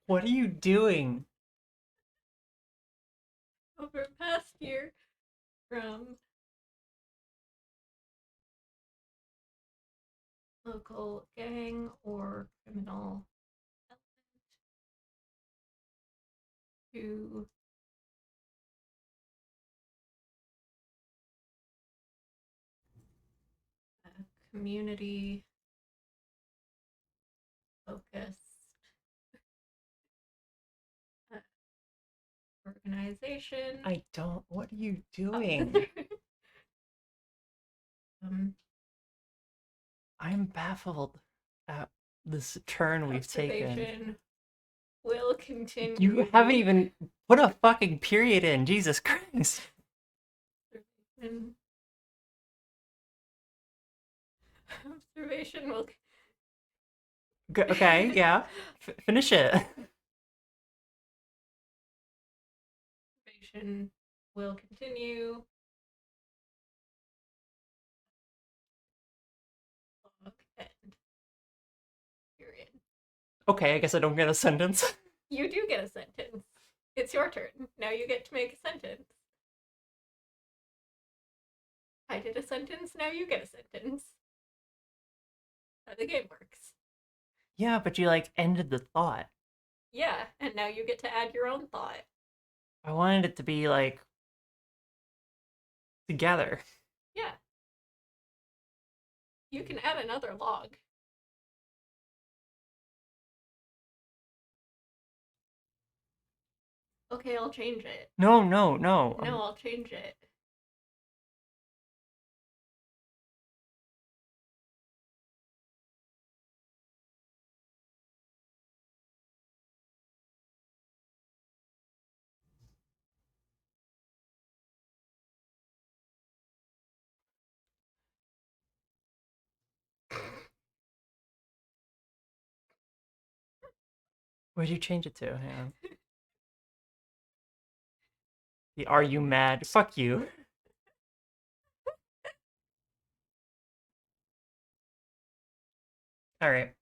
What are you doing? over past year from local gang or criminal element to community focused organization. I don't. What are you doing? I'm baffled at this turn we've taken. Observation will You haven't continue. even put a fucking period in. Jesus Christ. Observation, observation will. Okay, yeah. Finish it. Observation will continue. Clock end. Period. Okay, I guess I don't get a sentence. You do get a sentence. It's your turn. Now you get to make a sentence. I did a sentence, now you get a sentence. That's how the game works. Yeah, but you like ended the thought. Yeah, and now you get to add your own thought. I wanted it to be like together. Yeah, you can add another log. Okay, I'll change it. No, no, no. No, I'll change it. Where'd you change it to? Hang on. The Are You Mad? Fuck you. Alright.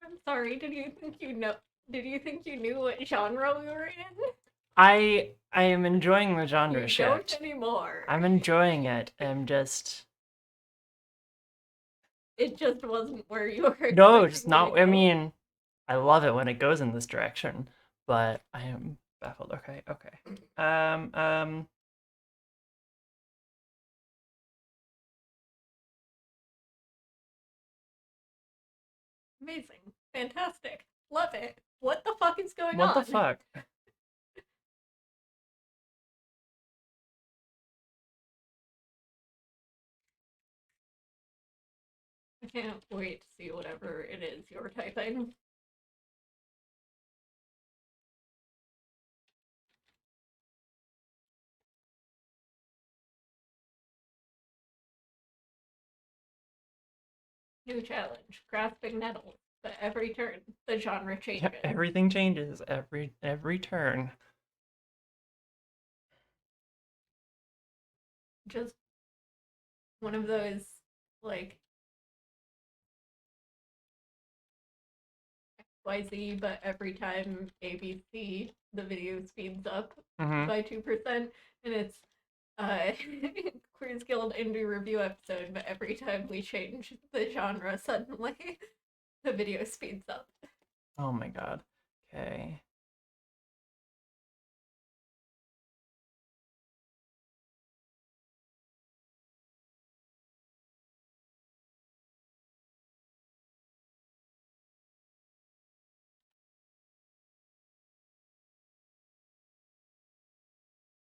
I'm sorry, did you think you know? Did you think you knew what genre we were in? I am enjoying the genre You don't shift. anymore. I'm enjoying it. I'm just It just wasn't where you were no, just expecting me to not. I go. mean, I love it when it goes in this direction, but I am baffled. Okay, okay. Um. Amazing. Fantastic. Love it. What the fuck is going What the on? fuck? I can't wait to see whatever it is you're typing. New challenge. Grasping nettles. But every turn, the genre Yeah, changes. everything changes every turn. Just one of those, like, XYZ, but every time ABC, the video speeds up Mm-hmm. by 2%, and it's uh, Queers Guild indieRevue episode, but every time we change the genre, suddenly the video speeds up. Oh my god. Okay.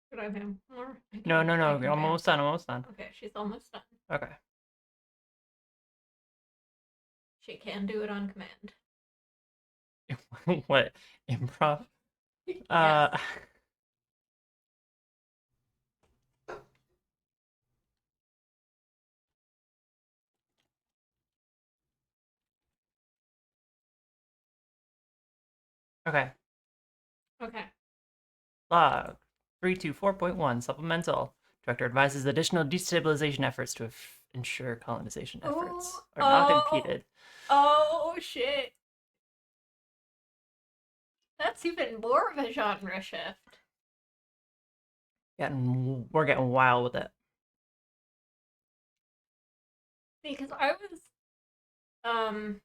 Could I have more? I No, can. no, I no. can Almost done. Almost done. Okay, she's almost done. Okay. She can do it on command. What? Improv? Yes. Uh. Okay. Okay. Log 324.1 supplemental. Director advises additional destabilization efforts to ensure colonization efforts Oh, are not oh, impeded. oh, shit. That's even more of a genre shift. We're getting wild with it. Because I was, um,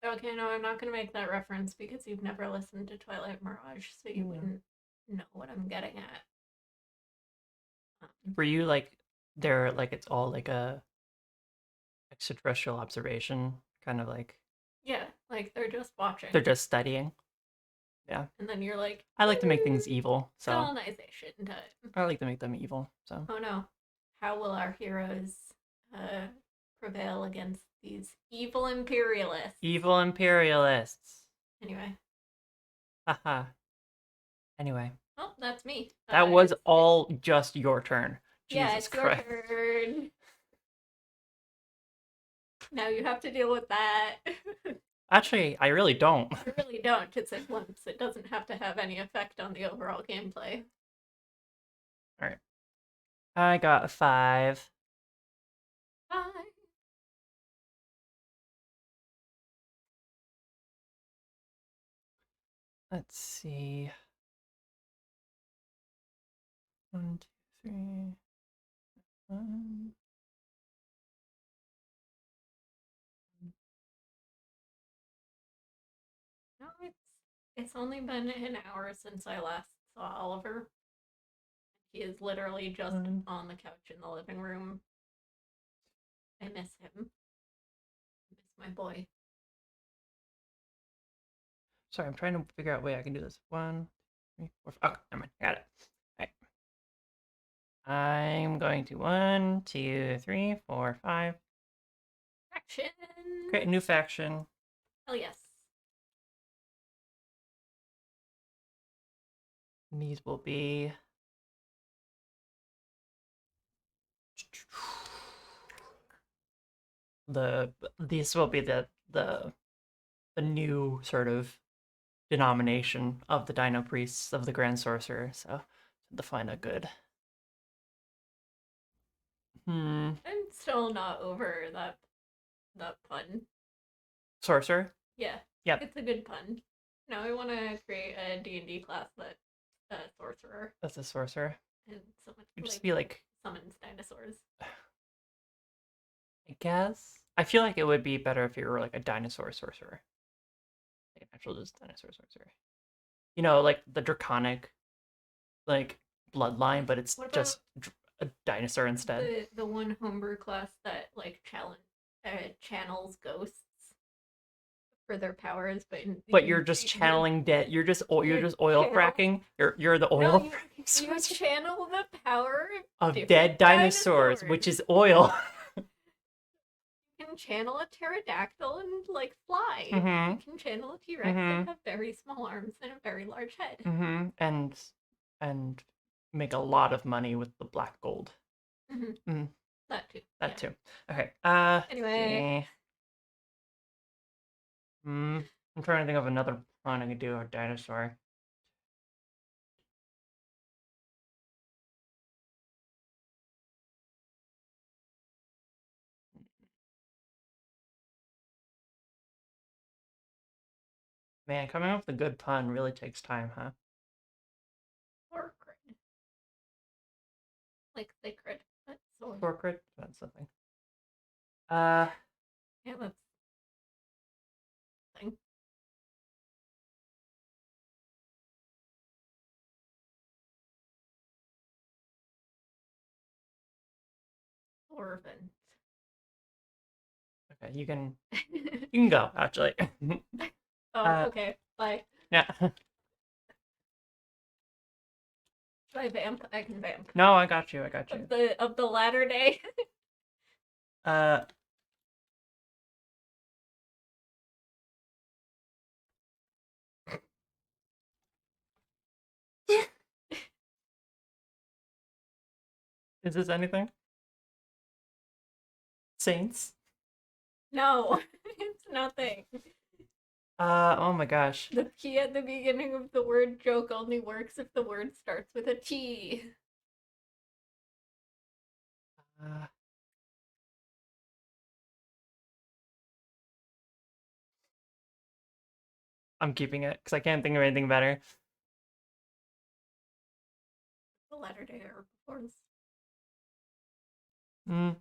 Okay, no, I'm not gonna make that reference because you've never listened to Twilight Mirage, so you Yeah. wouldn't know what I'm getting at. For you, like, they're like it's all like a extraterrestrial observation, kind of like Yeah, like they're just they're watching, just studying. Yeah. and then you're like, I like to make things evil, so colonization time. I like to make them evil. So Oh no, how will our heroes uh, prevail against these evil imperialists? evil imperialists. Anyway, Haha. Anyway, oh, that's me. that was all just your turn. Yeah, Jesus it's your Christ. turn. Now you have to deal with that. Actually, I really don't. You really don't. It's a glimpse. It doesn't have to have any effect on the overall gameplay. All right. I got a 5. Bye. Let's see. 1, 2, 3. 1. No, it's only been an hour since I last saw Oliver. He is literally just 1. on the couch in the living room. I miss him. I miss my boy. Sorry, I'm trying to figure out a way I can do this. 1, 3, 4, 5. Okay, never mind. Got it. All right. I'm going to 1, 2, 3, 4, 5. Action! Create a new faction. Hell yes. And these will be these will be the new sort of denomination of the Dino Priests of the Grand Sorcerer. So to find a good I'm still not over that pun. sorcerer. Yeah, Yep, it's a good pun. Now I want to create a D&D class that's a sorcerer that's a sorcerer. and someone It'd just like be like, summons dinosaurs. I guess. I feel like it would be better if you were like a dinosaur sorcerer, like an actual just dinosaur sorcerer. You know, like the draconic like bloodline, but it's What about just a dinosaur instead. the one homebrew class that like channels ghosts for their powers, but But you're just channeling dead. You're just oil channel fracking. You're the no oil you channel the power of of different dead dinosaurs, which is oil. You can channel a pterodactyl and like fly. Mm-hmm. You can channel a T-Rex Mm-hmm. and have very small arms and a very large head. Mm-hmm. And make a lot of money with the black gold. Mm-hmm. Mm, That too. that Yeah. too. Okay. Anyway. I'm trying to think of another one I could do a dinosaur. Man, coming up with a good pun really takes time, huh? Or crit. Like sacred. That's sword. Portrait? That's something. Uh, Yeah, that's thing. Orphan. okay, you can go actually. Oh, okay. Bye. Yeah. Should I vamp? I can vamp. No, I got you. I got you. Of the latter day. Uh, is this anything? Saints? No, it's nothing. Oh my gosh. The P at the beginning of the word joke only works if the word starts with a T. Uh, I'm keeping it because I can't think of anything better. The latter day herbivores. Mm,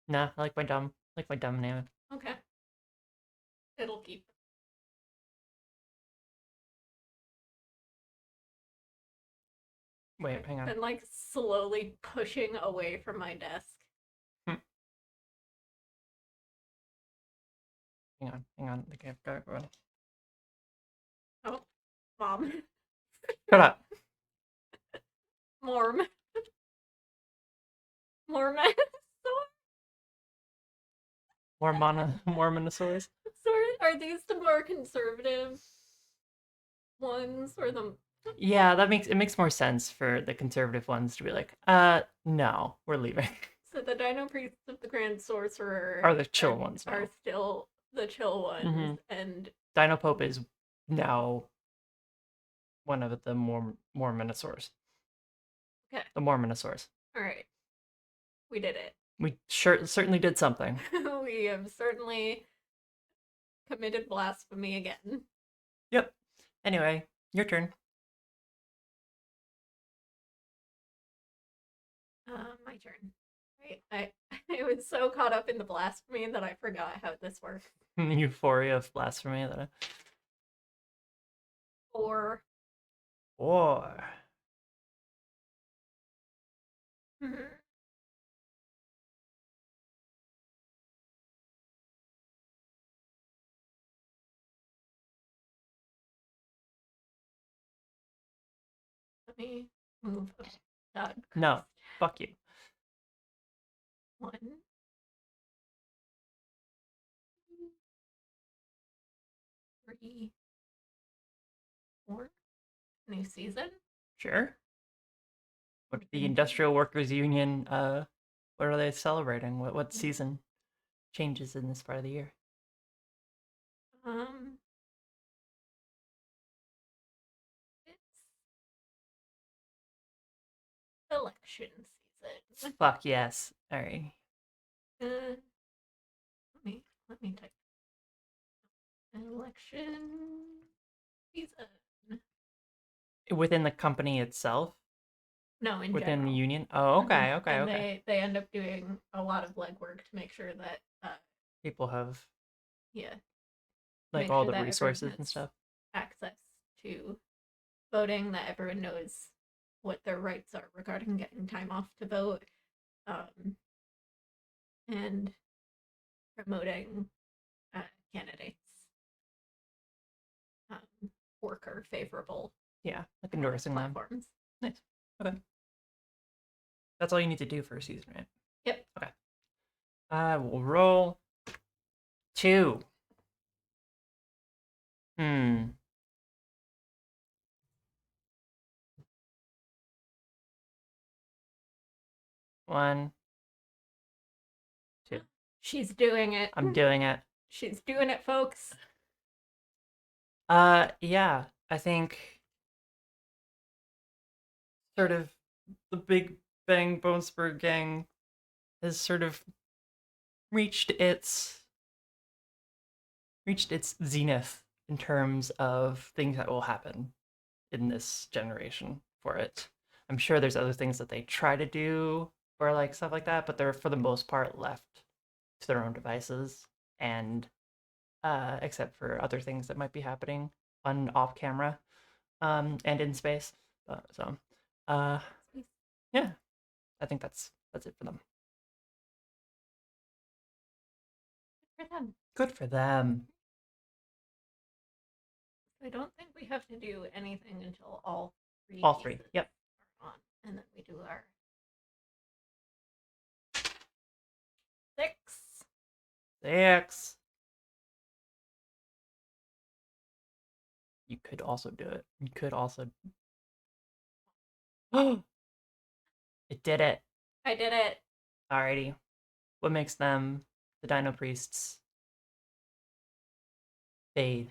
nah, I like my dumb. Like my dumb name. Okay. It'll keep. Wait, hang on. Been like slowly pushing away from my desk. Hmm, hang on. Okay, go on. Oh, mom. Shut up. Morm. Mormon. Mormonosaurus. Are these the more conservative ones or the Yeah, it makes more sense for the conservative ones to be like, no, we're leaving. so the Dino Priests of the Grand Sorcerer Are the chill ones are now. still the chill ones, Mm-hmm. and Dino Pope is now one of the Mormonosaurs. okay, The Mormonosaurs. all right, we did it. We certainly did something. We have certainly committed blasphemy again. Yep. Anyway, your turn. My turn. Right, I was so caught up in the blasphemy that I forgot how this works. Euphoria of blasphemy. Or Or let me move. God, no, fuck you. one, 3, 4. New season. Sure. What the Industrial Workers Union? What are they celebrating? What season changes in this part of the year? Um, it's election season. Fuck yes. All right. Let me type election season. Within the company itself, No, in within the general. union. Oh, Mm-hmm. okay, okay, And okay. they end up doing a lot of legwork to make sure that People have yeah, like make all sure the that everyone resources and has stuff. access to voting, that everyone knows what their rights are regarding getting time off to vote, and promoting uh, candidates worker favorable Yeah, like endorsing them. platforms. Nice. Okay. That's all you need to do for a season, right? Yep. Okay. I will roll 2. Hmm. One, 2. She's doing it. I'm doing it. She's doing it, folks. Yeah. I think sort of the Big Bang Bonesburg gang has sort of reached its zenith in terms of things that will happen in this generation for it. I'm sure there's other things that they try to do or like stuff like that, but they're for the most part left to their own devices, and except for other things that might be happening on off camera and in space. So uh, yeah, I think that's it for them. For them. Good for them. I don't think we have to do anything until all three All three. pieces Yep. are on, and then we do our 6. 6. You could also do it. You could also. Oh, it did it. I did it. Alrighty. What makes them the Dino Priests fade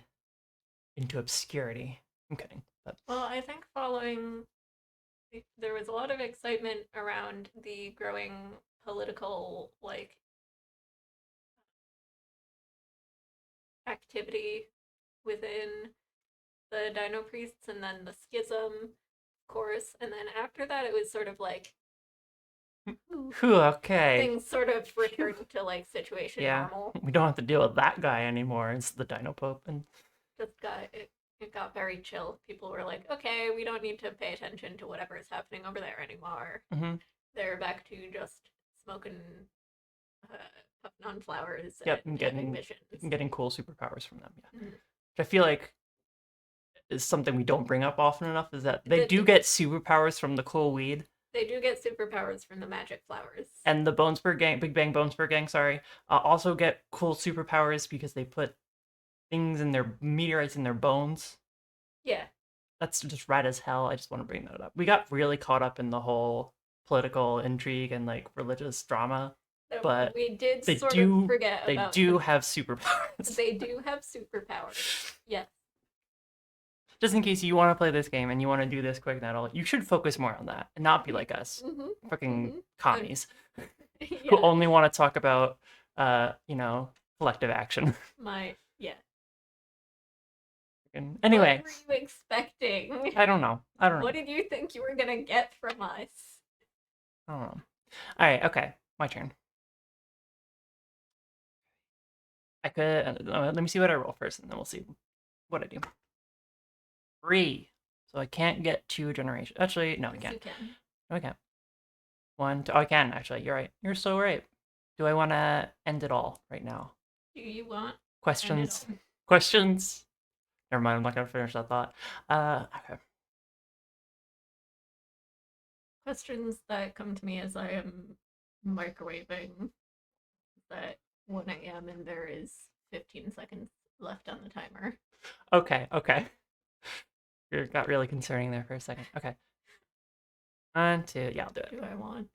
into obscurity? I'm kidding, but Well, I think following, there was a lot of excitement around the growing political activity within the Dino Priests, and then the schism, of course, and then after that it was sort of like Whew, okay. Things sort of Phew. returned to like situation Yeah, normal. we don't have to deal with that guy anymore. It's the Dino Pope, and Just got it got very chill. People were like, okay, we don't need to pay attention to whatever is happening over there anymore. mhm. They're back to just smoking, uh, puffing on flowers Yep, and having missions. getting cool superpowers from them. Yeah, Mhm. which I feel like is something we don't bring up often enough. Is that they do That get superpowers from the cool weed, they do get superpowers from the magic flowers. and the Bonesburg gang, Big Bang Bonesburg gang, sorry, also get cool superpowers because they put things in their meteorites in their bones. Yeah. That's just rad as hell. I just want to bring that up. We got really caught up in the whole political intrigue and like religious drama, So but we did they sort of do forget they about do the have superpowers. they do have superpowers. Yes. Just in case you want to play this game and you want to do this quick nettle, you should focus more on that and not be like us, Mhm. fucking Mhm. commies who Yeah. only want to talk about, collective action. Yeah. And What anyway, were you expecting? I don't know. I don't know. What did you think you were gonna get from us? I don't know. All right, okay, my turn. I could let me see what I roll first, and then we'll see what I do. 3. So I can't get 2 generation. Actually, no, I Yes, can't. you can. No, I can't. 1, 2. Oh, I can actually. You're right. You're so right. Do I want to end it all right now? Do you want and it Questions? all? Questions? Never mind. I'm not gonna finish that thought. Okay. Questions that come to me as I am microwaving at 1 a.m. and there is 15 seconds left on the timer. Okay. Okay. You got really concerning there for a second. Okay. 1, 2. Yeah, I'll do it. Do I want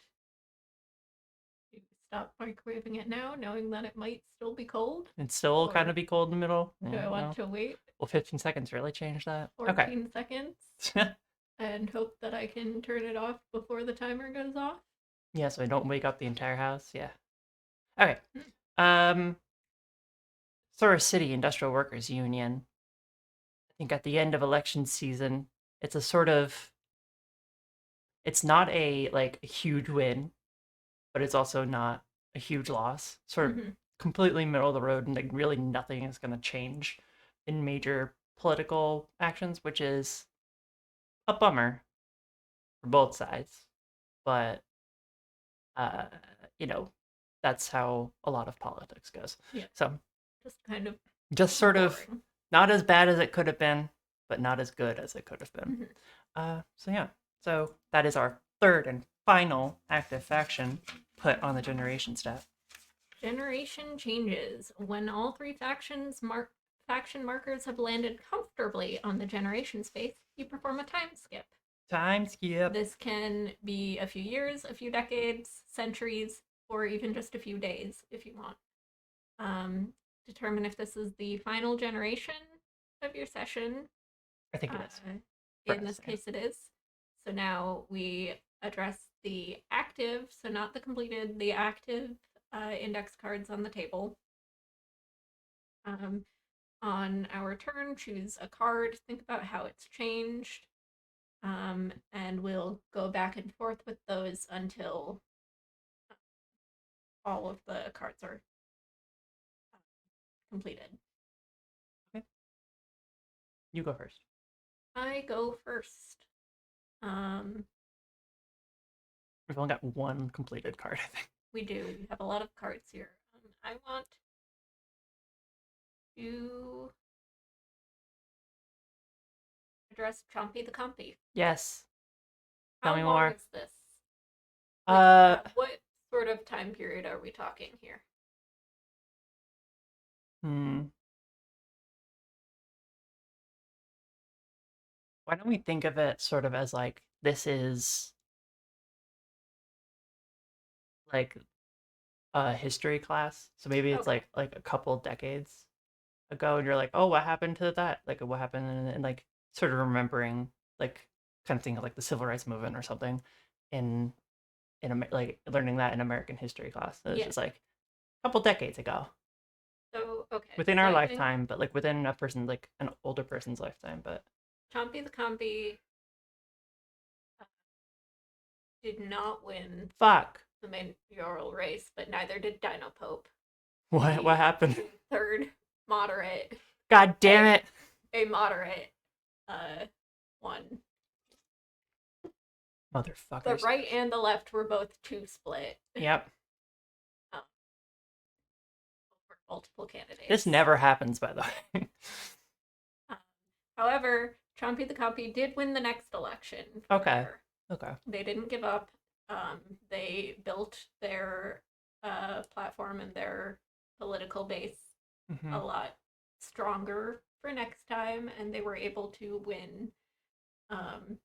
to stop microwaving it now, knowing that it might still be cold? It's still kind Or of be cold in the middle. do I want No. to wait Will 15 seconds really change that? Okay. 14 seconds and hope that I can turn it off before the timer goes off? Yeah, so I don't wake up the entire house. Yeah. Okay. Hmm. Um, Throw City Industrial Workers Union. I think at the end of election season, it's a sort of it's not a like a huge win, but it's also not a huge loss. Sort of Mm-hmm. completely middle of the road, and like really nothing is going to change in major political actions, which is a bummer for both sides. But uh, you know, that's how a lot of politics goes. Yeah, So just kind of just sort of boring. not as bad as it could have been, but not as good as it could have been. Mm-hmm. So yeah, so that is our third and final active faction put on the generation stat. Generation changes. When all three faction markers have landed comfortably on the generation space, you perform a time skip. Time skip. This can be a few years, a few decades, centuries, or even just a few days if you want. Determine if this is the final generation of your session. I think it Uh, is. in this case, it is. So now we address the active, so not the completed, the active index cards on the table. On our turn, choose a card, think about how it's changed, and we'll go back and forth with those until all of the cards are completed. Okay. You go first. I go first. Um, We've only got one completed card, I think. we do. We have a lot of cards here. I want to address Chompy the Compy. Yes. Tell How me long more. is this? Uh, What sort of time period are we talking here? hmm. Why don't we think of it sort of as like this is like a history class. So maybe it's Okay. like a couple decades ago, and you're like, oh, what happened to that? Like, what happened? And like sort of remembering, like, kind of thing of like the civil rights movement or something, in like learning that in American history class. And it's Yeah. just like a couple decades ago, So, okay. within So our I think lifetime, but like within a person like an older person's lifetime. But Chompy the Compy did not win Fuck. the mayoral race, but neither did Dino Pope, What the happened? third moderate, God damn a, it. a moderate one. The Motherfuckers. right and the left were both too split Yep. um, over multiple candidates. This never happens, by the way. Um, However, Chompy the Compy did win the next election. Okay. Okay. They didn't give up. They built their platform and their political base Mm-hmm. a lot stronger for next time, and they were able to win. Um,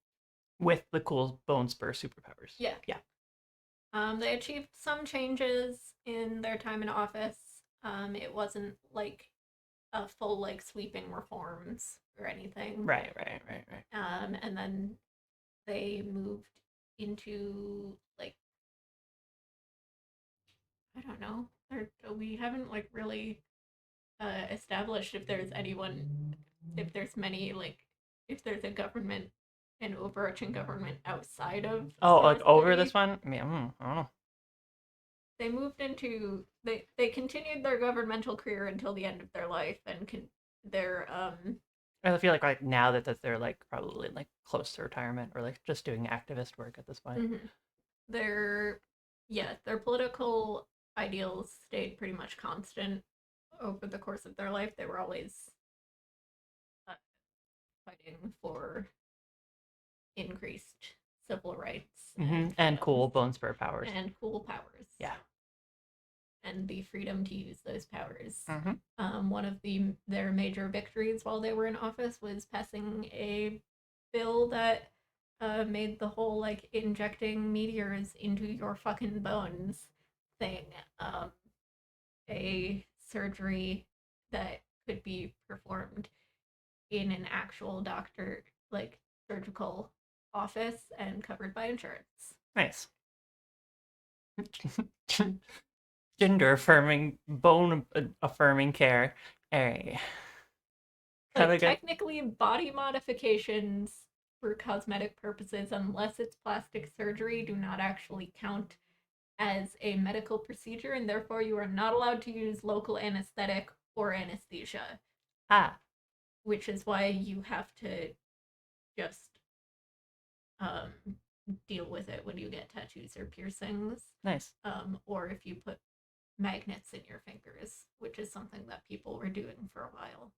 With the cool bone spur superpowers. yeah. Yeah. They achieved some changes in their time in office. It wasn't like a full like sweeping reforms or anything. Right. And then they moved into like I don't know. We haven't like really established if there's anyone, if there's many like if there's a government, an overarching government outside of Oh, Star like over City. this one? I mean, I don't know. They moved into they continued their governmental career until the end of their life and their I feel like now that they're like probably like close to retirement or like just doing activist work at this point. mhm. their yeah, their political ideals stayed pretty much constant over the course of their life. They were always uh, fighting for increased civil rights Mm-hmm. and And freedoms cool bone spur powers. and cool powers. Yeah. And the freedom to use those powers. Mm-hmm. One of their major victories while they were in office was passing a bill that made the whole like injecting meteors into your fucking bones thing a surgery that could be performed in an actual doctor like surgical office and covered by insurance. Nice. Gender affirming, bone affirming care. Hey. Kind Like of good. technically body modifications for cosmetic purposes unless it's plastic surgery do not actually count as a medical procedure, and therefore you are not allowed to use local anesthetic or anesthesia, Ah, which is why you have to just um, deal with it when you get tattoos or piercings, nice. or if you put magnets in your fingers, which is something that people were doing for a while.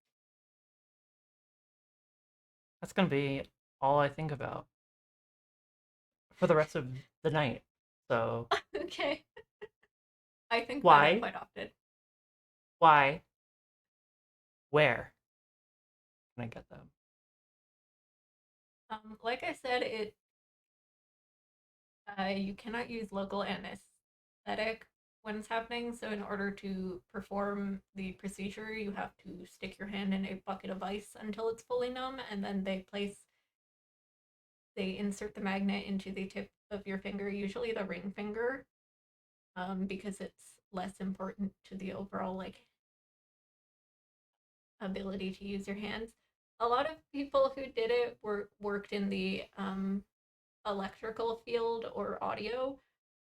That's gonna be all I think about for the rest of the night. So Okay. I think about it why? quite often. Why? Where can I get them? Like I said, it you cannot use local anesthetic when it's happening. So in order to perform the procedure, you have to stick your hand in a bucket of ice until it's fully numb, and then they insert the magnet into the tip of your finger, usually the ring finger, because it's less important to the overall like ability to use your hands. A lot of people who did it worked in the electrical field or audio.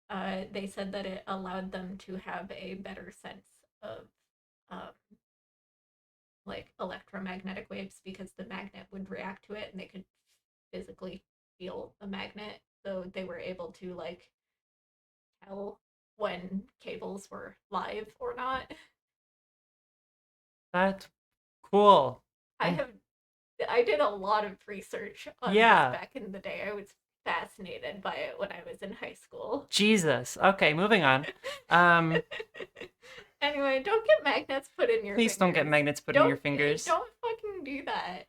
They said that it allowed them to have a better sense of um, like electromagnetic waves because the magnet would react to it and they could physically feel the magnet. So they were able to like tell when cables were live or not. That's cool. I have I did a lot of research on this Yeah. back in the day. I was fascinated by it when I was in high school. Jesus. Okay, moving on. Um, Anyway, don't get magnets put in your please fingers. don't get magnets put in your fingers. Don't fucking do that.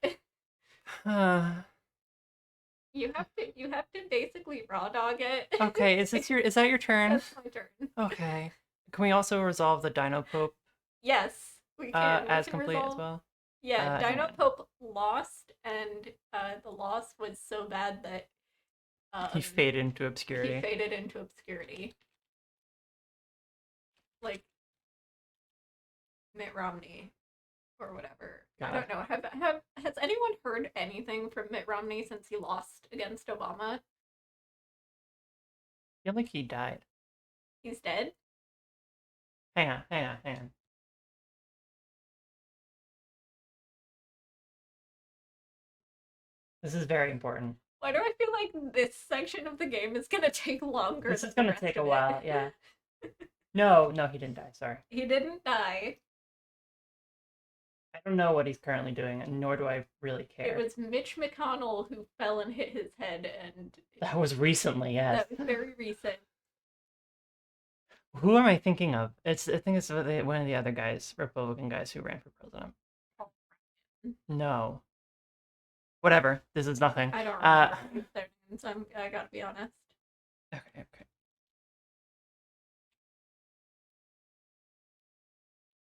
You have to basically raw dog it. Okay, is that your turn? That's my turn. Okay. Can we also resolve the Dino Pope Yes, we can. We as can complete as resolve. well? Yeah, Dino And Pope lost, and the loss was so bad that he um, faded into he obscurity. faded into obscurity. Like Mitt Romney or whatever. God. I don't know. Has anyone heard anything from Mitt Romney since he lost against Obama? feel like he died. He's dead? Hang on, hang on, hang on. This is very important. Why do I feel like this section of the game is gonna take longer This than is the gonna rest take of a it? while, yeah. No, no, he didn't die. Sorry. He didn't die. I don't know what he's currently doing, and nor do I really It care. was Mitch McConnell who fell and hit his head, and That was recently, yes. that was very recent. Who am I thinking of? I think it's one of the other guys, Republican guys who ran for president. No, whatever. This is nothing. I don't remember any of their names. I gotta be honest. Okay, okay.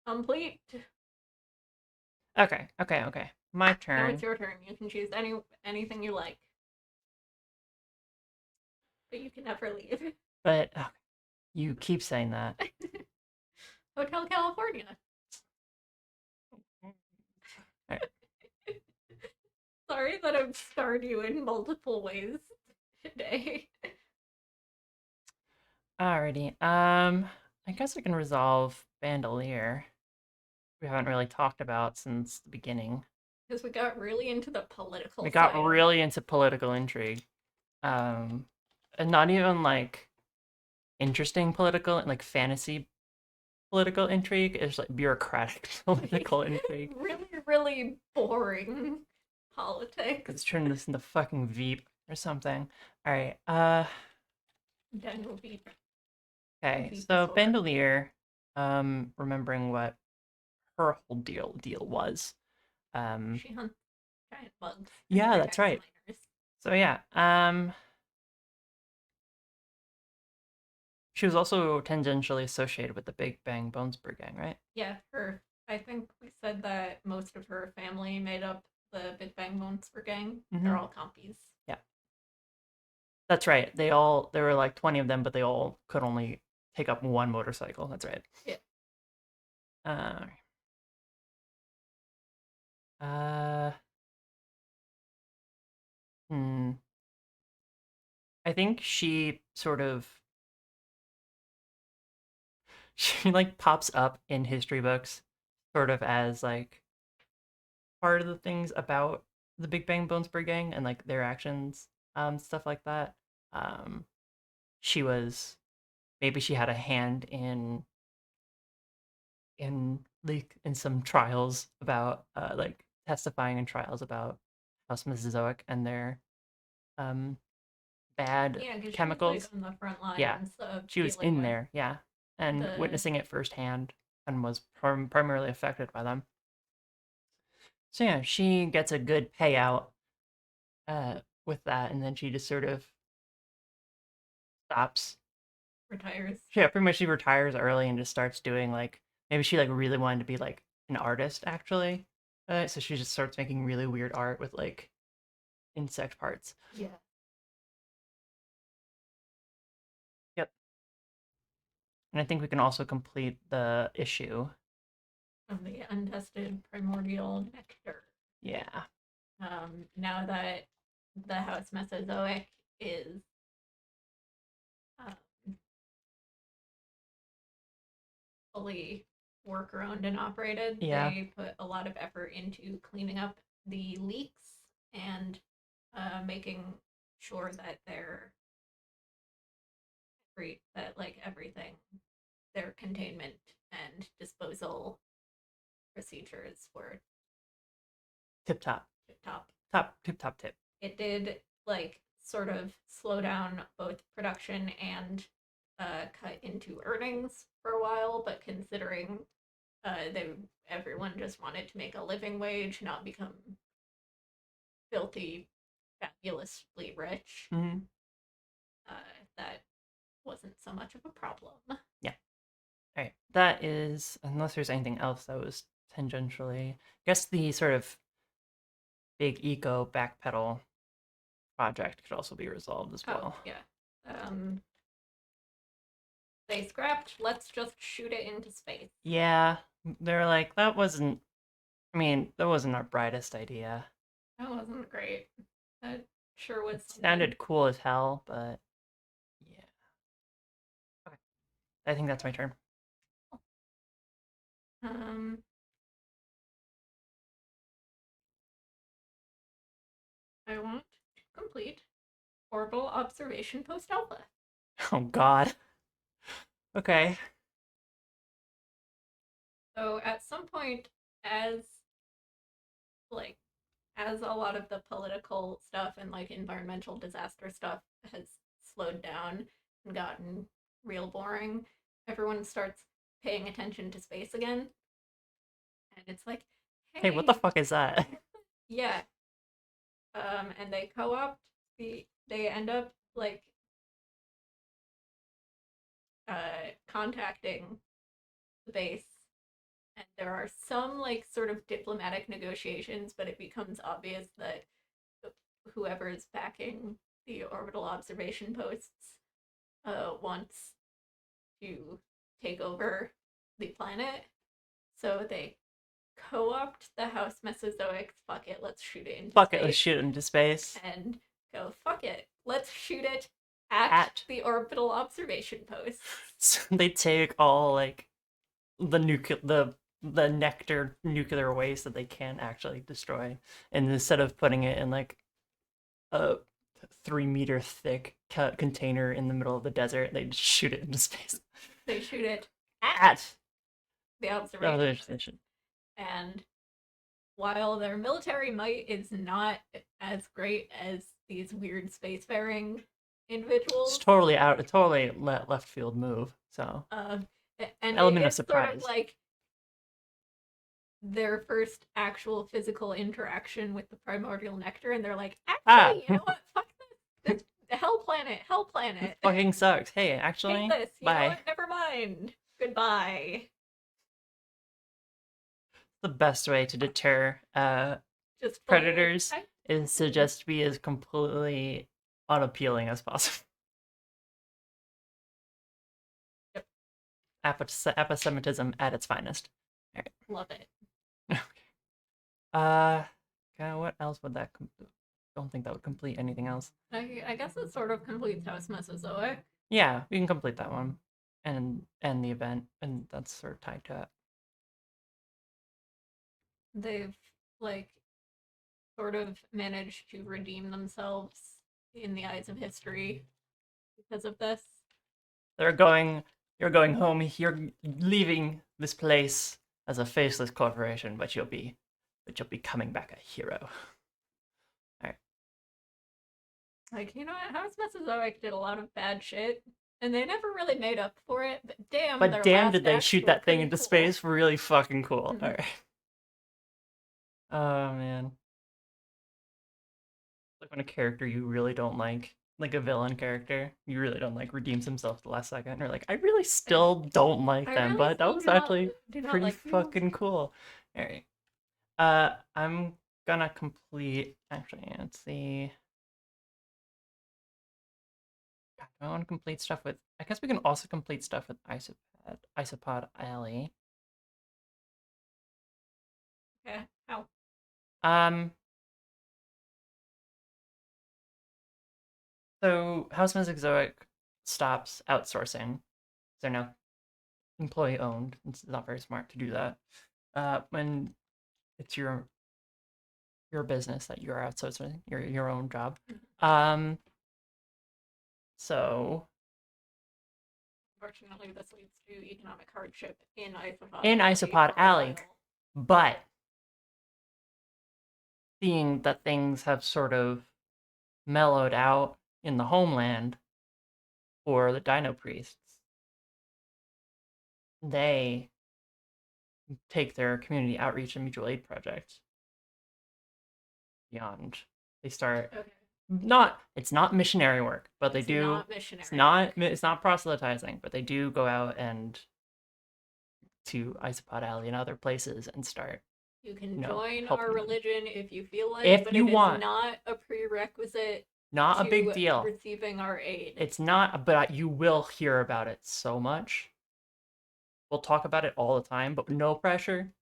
Complete. Okay, okay, okay. My Now it's turn. your turn. You can choose anything you like, but you can never leave. But you keep saying that. Hotel California. Alright. Sorry that I've scarred you in multiple ways today. Alrighty. I guess I can resolve Bandolier. We haven't really talked about since the beginning. Because we got really into the political We got side. really into political intrigue. And not even like interesting political, like fantasy political intrigue. It's like bureaucratic political intrigue. Really, really boring politics. Let's turn this into fucking Veep or something. All right. Daniel Veep. Okay. Veep So disorder. Bandolier, remembering what her whole deal was. She hunts giant bugs and Yeah, that's protects right. miners. So yeah, she was also tangentially associated with the Big Bang Bonesburg gang, right? Yeah, her. I think we said that most of her family made up the Big Bang Monster gang. Mm-hmm. They're all compies. Yeah, that's right. There were like 20 of them, but they all could only take up one motorcycle. That's right. Yeah. Uh, uh, hmm. I think she sort of she like pops up in history books, sort of as like part of the things about the Big Bang Bonesburg gang and like their actions, stuff like that. Um, she was maybe she had a hand in some trials about like testifying in trials about House Mesozoic and their um bad Yeah, because she was like chemicals. on the front Yeah, lines of she was dealing in with there. Yeah, and the. witnessing it firsthand and was primarily affected by them. So yeah, she gets a good payout uh, with that, and then she just sort of stops. Retires. Yeah, pretty much she retires early and just starts doing like maybe she like really wanted to be like an artist actually, so she just starts making really weird art with like insect parts. Yeah. Yep, and I think we can also complete the issue. Of the untested primordial nectar. Yeah, Now that the House Mesozoic is um, fully worker owned and operated, yeah, they put a lot of effort into cleaning up the leaks and making sure that like everything, their containment and disposal procedures were tip top, tip top. tip top tip. It did like sort of slow down both production and cut into earnings for a while, but considering they everyone just wanted to make a living wage, not become filthy, fabulously rich, Mm-hmm. uh, that wasn't so much of a problem. Yeah. All right. That is unless there's anything else that was tangentially. I guess the sort of big eco backpedal project could also be resolved as Oh well. yeah, um, they scrapped. Let's just shoot it into space. Yeah, they're like that wasn't. I mean, that wasn't our brightest idea. That wasn't great. That sure was It something. sounded cool as hell, but yeah. I think that's my turn. Um, I want to complete orbital observation post alpha. Oh God. Okay. So at some point, as like as a lot of the political stuff and like environmental disaster stuff has slowed down and gotten real boring, everyone starts paying attention to space again. And it's like, Hey, what the hey, fuck is that? yeah. And they co-opt they end up like contacting the base, and there are some like sort of diplomatic negotiations, but it becomes obvious that whoever is backing the orbital observation posts wants to take over the planet. So they co-opt the House Mesozoic. Fuck it, let's shoot it into Fuck it, let's space. shoot into space. And go, fuck it, let's shoot it at At. the orbital observation posts. So they take all like the nectar nuclear waste that they can't actually destroy, and instead of putting it in like a 3 meter thick container in the middle of the desert, they just shoot it into space. They shoot it at At the the observation other post. station. And while their military might is not as great as these weird spacefaring It's individuals, totally out. A totally left field move. So uh, and element of it's sort of surprise. like their first actual physical interaction with the primordial nectar, and they're like, Ah, actually, you know what? Fuck this. This hell planet, hell planet. fucking sucks. Hey, Hate actually, this. You know bye. what? Never mind. Goodbye. The best way to deter Just fully like, predators is to just be as completely unappealing as possible. yep, Aposematism at its finest. All love it. right. What else would that? Don't think that would complete anything else. I guess it sort of completes House Mesozoic. Yeah, we can complete that one, and end the event, and that's sort of tied to it. They've like sort of managed to redeem themselves in the eyes of history because of this. They're going. You're going home. You're leaving this place as a faceless corporation, but you'll be coming back a hero. All right. Like, you know what? House Mesozoic did a lot of bad shit, and they never really made up for it, but damn, But their damn, last did they acts shoot were that thing pretty into cool. space? Really fucking cool. All Mm-hmm. right. Oh man, like when a character you really don't like a villain character, you really don't like, redeems himself at the last second. You're like, I really still don't like I them, really but that still was actually do not pretty like you. fucking cool. All right. I'm gonna complete. Actually, let's see. God, do I want to complete stuff with? I guess we can also complete stuff with Isopod Alley. Okay, how? Um. So House Mesozoic stops outsourcing. They're now employee owned. It's not very smart to do that. When it's your business that you're outsourcing, your own job. Um. So Unfortunately, this leads to economic hardship in Isopod in Alley Isopod for a Alley, while. but seeing that things have sort of mellowed out in the homeland for the Dino Priests, they take their community outreach and mutual aid project beyond. They start Okay, not it's not missionary work, but they it's do not missionary not work. it's not proselytizing, but they do go out and to Isopod Alley and other places and start, You can join our helping them. religion if you feel like, If but you it is want, not a prerequisite not a big to deal. receiving our aid. It's not, but you will hear about it so much. We'll talk about it all the time, but no pressure.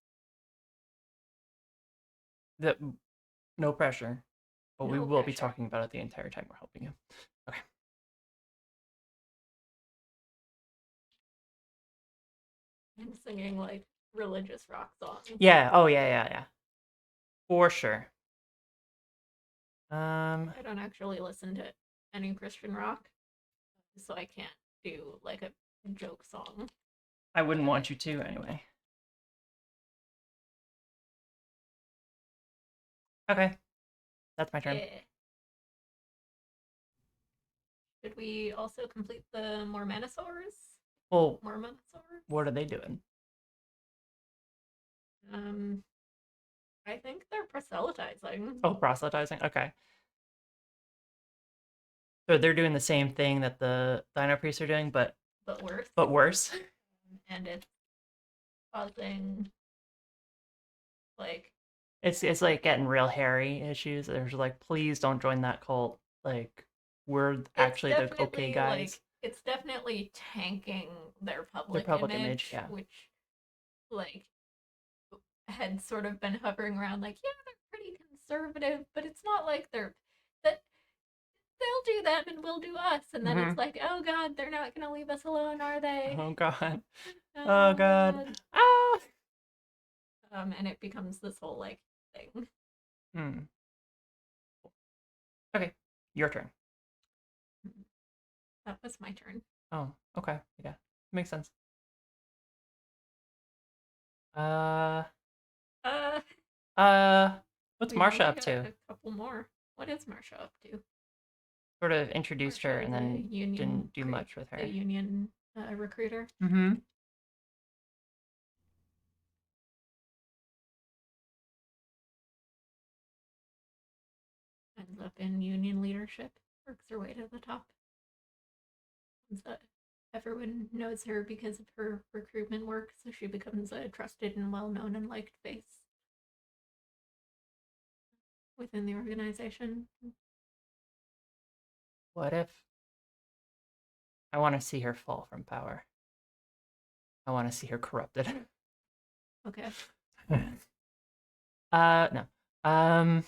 That No pressure, but we No will be pressure. talking about it the entire time we're helping you. Okay. and singing like religious rock songs. Yeah. Oh yeah, yeah, yeah. For sure. I don't actually listen to any Christian rock, so I can't do like a joke song. I wouldn't want you to anyway. Okay, that's my turn. Yeah. Should we also complete the Mormonosaurs? Well, Mormonosaurs? what are they doing? Um, I think they're proselytizing, Oh, proselytizing. Okay. So they're doing the same thing that the Dino priests are doing, but worse. but worse. And it's causing like It's like getting real hairy issues. There's like, please don't join that cult. Like, we're actually the okay guys. it's definitely tanking their Their public public image, image, yeah. which like had sort of been hovering around like, yeah, they're pretty conservative, but it's not like that they'll do them and we'll do us. And then Mm-hmm. it's like, oh god, they're not gonna leave us alone, are they? Oh god. Oh Oh god. god. Ah. And it becomes this whole like thing. Hmm. Okay, your turn. That was my turn. Oh, okay. Yeah, makes sense. Uh, Uh, uh, what's we've Marsha only up got to? a couple more. What is Marsha up to? Sort of introduced her Marsha, and the then union, didn't do much with the her. union recruiter, Mm-hmm. ends up in union leadership, works her way to the top. So everyone knows her because of her recruitment work, so she becomes a trusted and well-known and liked face within the organization. What if I want to see her fall from power? I want to see her corrupted. Okay. No. Um,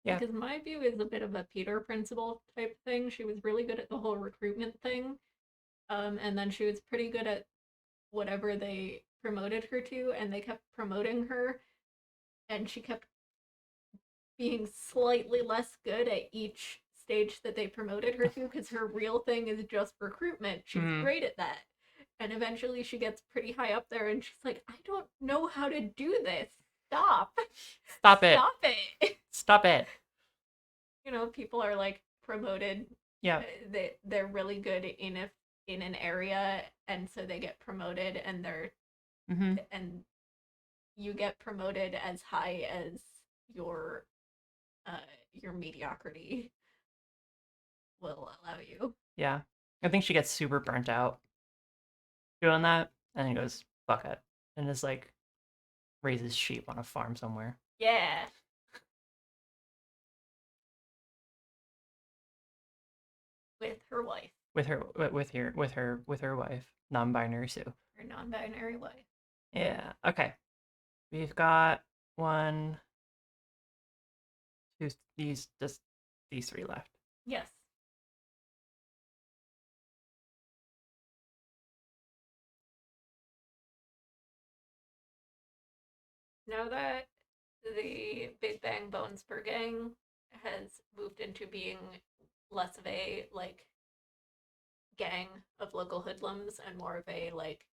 yeah. Because my view is a bit of a Peter principle type thing. She was really good at the whole recruitment thing, and then she was pretty good at whatever they promoted her to, and they kept promoting her, and she kept being slightly less good at each stage that they promoted her to because her real thing is just recruitment. She's Mm, great at that. And eventually she gets pretty high up there and she's like, I don't know how to do this. Stop. stop it. Stop it. Stop it. You know, people are like promoted. Yeah. They're really good in an area and so they get promoted and Mm-hmm. and you get promoted as high as your uh your mediocrity will allow you. Yeah. I think she gets super burnt out doing that, and he goes, "Fuck it," and just like raises sheep on a farm somewhere Yeah. With her wife, with her wife, non-binary Sue. her non binary wife. Yeah. Okay. We've got one, two, these three left. Yes. Now that the Big Bang Bones per gang has moved into being less of a like gang of local hoodlums and more of a like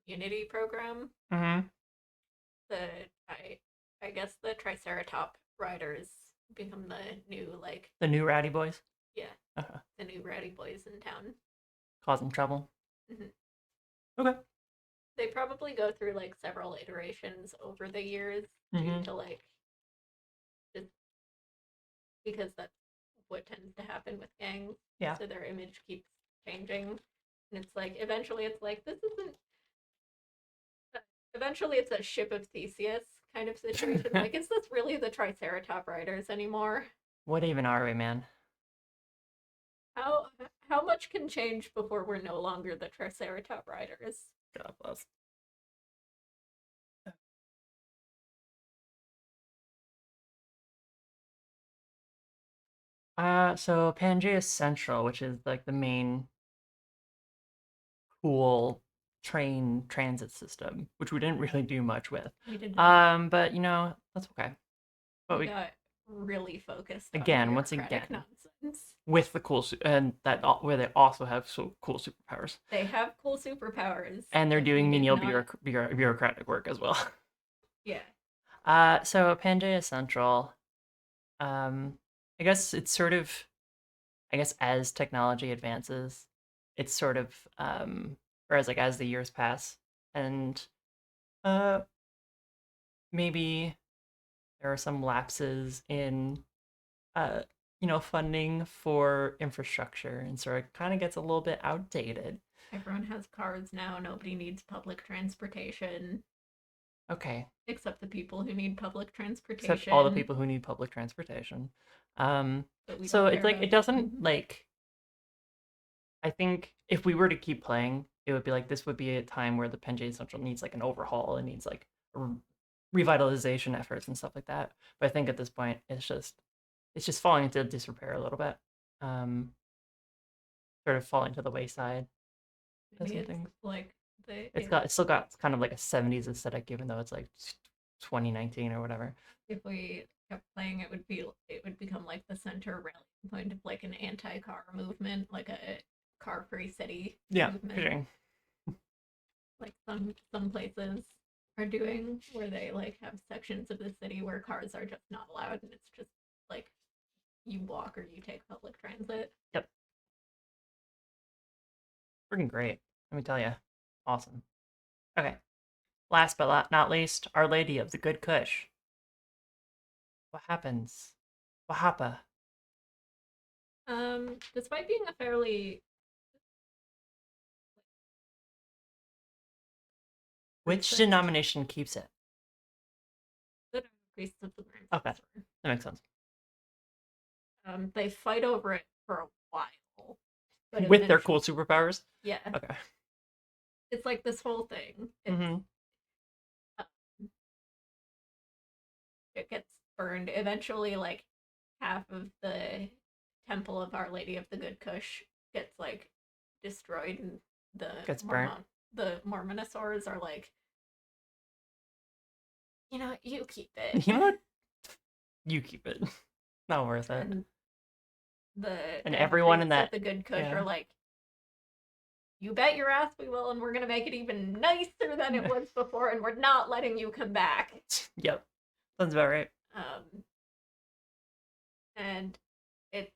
community program, Mm-hmm. the I guess the Triceratop riders become the new like The new Ratty Boys. yeah, Okay. the new ratty boys in town. Causing trouble. Mhm. Okay. They probably go through like several iterations over the years due Mm-hmm. to like just because that's what tends to happen with gangs. Yeah. So their image keeps changing. And it's like eventually it's like this isn't eventually it's a ship of Theseus kind of situation. Like, is this really the Triceratop riders anymore? What even are we, man? How how much can change before we're no longer the Triceratop riders? God bless. So Pangea Central, which is like the main cool train transit system, which we didn't really do much with. We did not. But that's okay. But We we got really focused on again, once bureaucratic again, nonsense. with the and where they also have so cool superpowers, They have cool superpowers, and they're but we doing did menial not. bureaucratic work as well. Yeah. So Pangea Central, um, I guess it's sort of, I guess as technology advances, it's sort of, or as the years pass, and uh, maybe there are some lapses in, uh, funding for infrastructure, and so it kind of gets a little bit outdated. Everyone has cars now. Nobody needs public transportation Okay, except the people who need public except all the transportation, people who need public transportation. Um, but we so don't it's care like about it them. doesn't like I think if we were to keep playing, it would be like this would be a time where the Penjay Central needs like an overhaul and needs like revitalization efforts and stuff like that. But I think at this point, it's just falling into disrepair a little bit, um, sort of falling to the wayside as Maybe some it's things. like the It's still got kind of like a '70s aesthetic, even though it's like 2019 or whatever. if we kept playing, it would become like the center rally point of like an anti-car movement, like a car-free city Yeah, movement, fishing. like some places are doing, where they like have sections of the city where cars are just not allowed, and it's just like you walk or you take public transit. Yep, freaking great. Let me tell you, awesome. Okay, last but not least, Our Lady of the Good Kush. What happens? Wahapa. Despite being a fairly Which recent denomination keeps it? the priests of the Grand Okay, Sorcerer, that makes sense. they fight over it for a while, but With their eventually, cool superpowers? yeah, Okay. it's like this whole thing. Mm-hmm. Uh, it gets burned. Eventually, like half of the temple of Our Lady of the Good Kush gets like destroyed, and the Gets burnt. Mormonosaurs are like, you keep it. You know what? You keep it. Not worth it. And the And and the everyone in priests of that, the Good Kush yeah. are like, you bet your ass we will, and we're gonna make it even nicer than it was before, and we're not letting you come back. Yep. Sounds about right. Um, and it's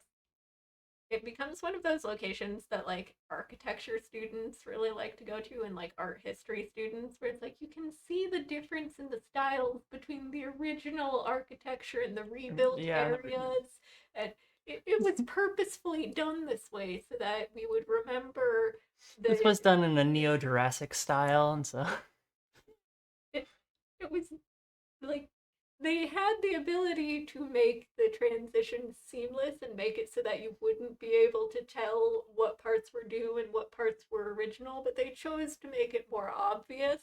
it becomes one of those locations that like architecture students really like to go to, and like art history students, where it's like you can see the difference in the styles between the original architecture and the rebuilt Yeah. areas, and it was purposefully done this way so that we would remember This the was done in a Neo Jurassic style, and so. it, it was like they had the ability to make the transition seamless and make it so that you wouldn't be able to tell what parts were new and what parts were original, but they chose to make it more obvious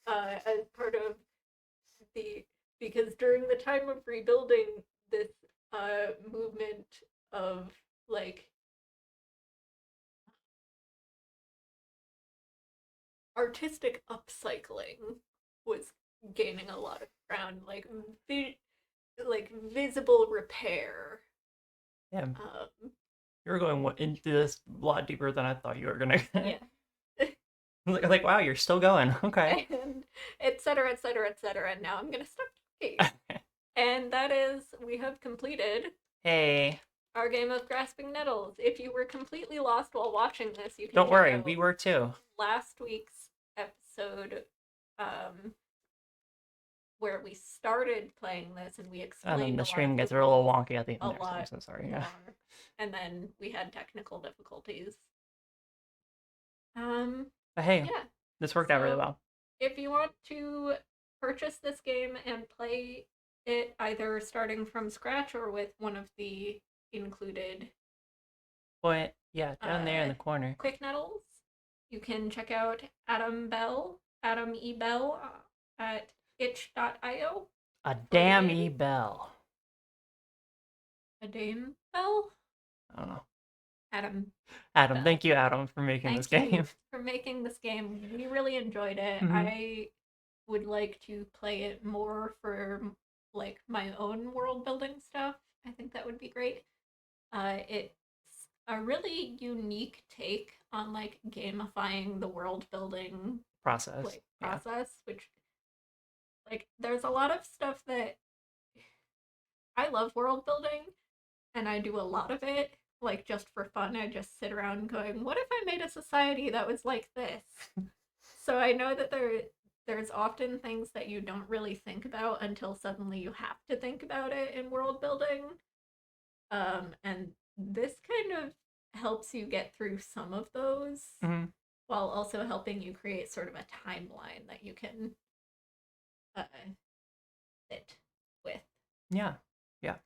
as part of the because during the time of rebuilding, this movement of like artistic upcycling was gaining a lot of ground, like visible repair. Yeah. Um, You're going into this a lot deeper than I thought you were gonna. yeah, Like, wow, you're still going. Okay. and et cetera, et cetera, et cetera. And now I'm gonna stop talking. And that is, we have completed Hey, our game of grasping nettles. If you were completely lost while watching this, you can don't check worry, out we were too. last week's episode, um, where we started playing this and we And then explained the a lot of stream the gets a little rules wonky at the a end there, so I'm lot so sorry. Yeah. more. And then we had technical difficulties. Um, But hey, yeah. this worked out really So well. if you want to purchase this game and play it either starting from scratch or with one of the included Point, yeah, down there in uh, the corner. quick nettles, you can check out Adam E. Bell at itch.io. A Or damn e bell. A Dame Bell? I don't know. Adam Adam, Bell. thank you, Adam, for making this Thank game. you for making this game. We really enjoyed it. Hmm. I would like to play it more for like my own world building stuff. I think that would be great. It's a really unique take on like gamifying the world building Process. like Yeah. process, which like there's a lot of stuff that I love world building and I do a lot of it like just for fun. I just sit around going, what if I made a society that was like this? So I know that there's often things that you don't really think about until suddenly you have to think about it in world building. And this kind of helps you get through some of those Hmm. while also helping you create sort of a timeline that you can uh, fit with. Yeah. Yeah.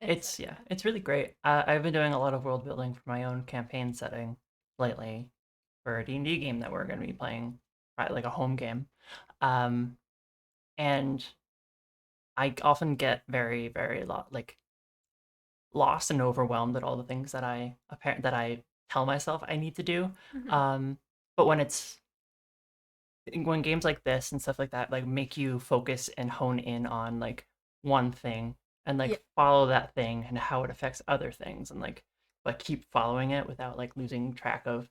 Etc. It's really great. I've been doing a lot of world building for my own campaign setting lately for a D&D game that we're going to be playing, right, like a home game. Um, and I often get very, very like lost and overwhelmed at all the things that I tell myself I need to do. Mm-hmm. Um, but when games like this and stuff like that like make you focus and hone in on like one thing and Yeah. like follow that thing and how it affects other things and like but keep following it without like losing track of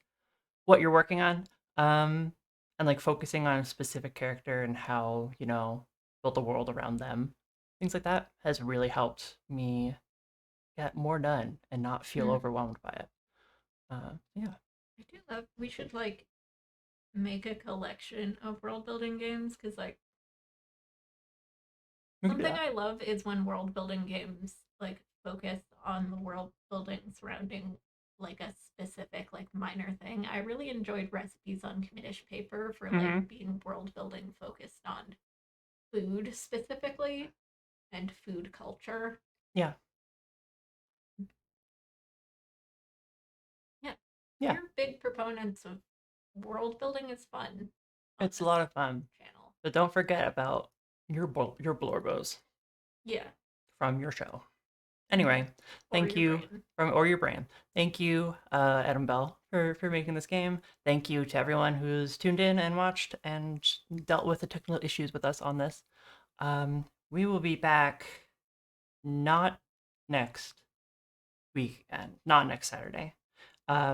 what you're working on, um and like focusing on a specific character and how build the world around them, things like that has really helped me get more done and not feel Mm. overwhelmed by it. Yeah, I do love. We should like make a collection of world building games because like we can do something that. I love is when world building games like focus on the world building surrounding like a specific like minor thing. I really enjoyed recipes on Committish paper for like Hmm. being world building focused on food specifically and food culture. Yeah. Yeah, Yeah, we're big proponents of world building is fun on it's a this lot of fun. channel. But don't forget about your blorbos Yeah. from your show. Mm-hmm. Anyway, Or thank your you brain. from or your brand. Thank you, Adam Bell, for making this game. Thank you to everyone who's tuned in and watched and dealt with the technical issues with us on this. We will be back not next weekend, not next Saturday,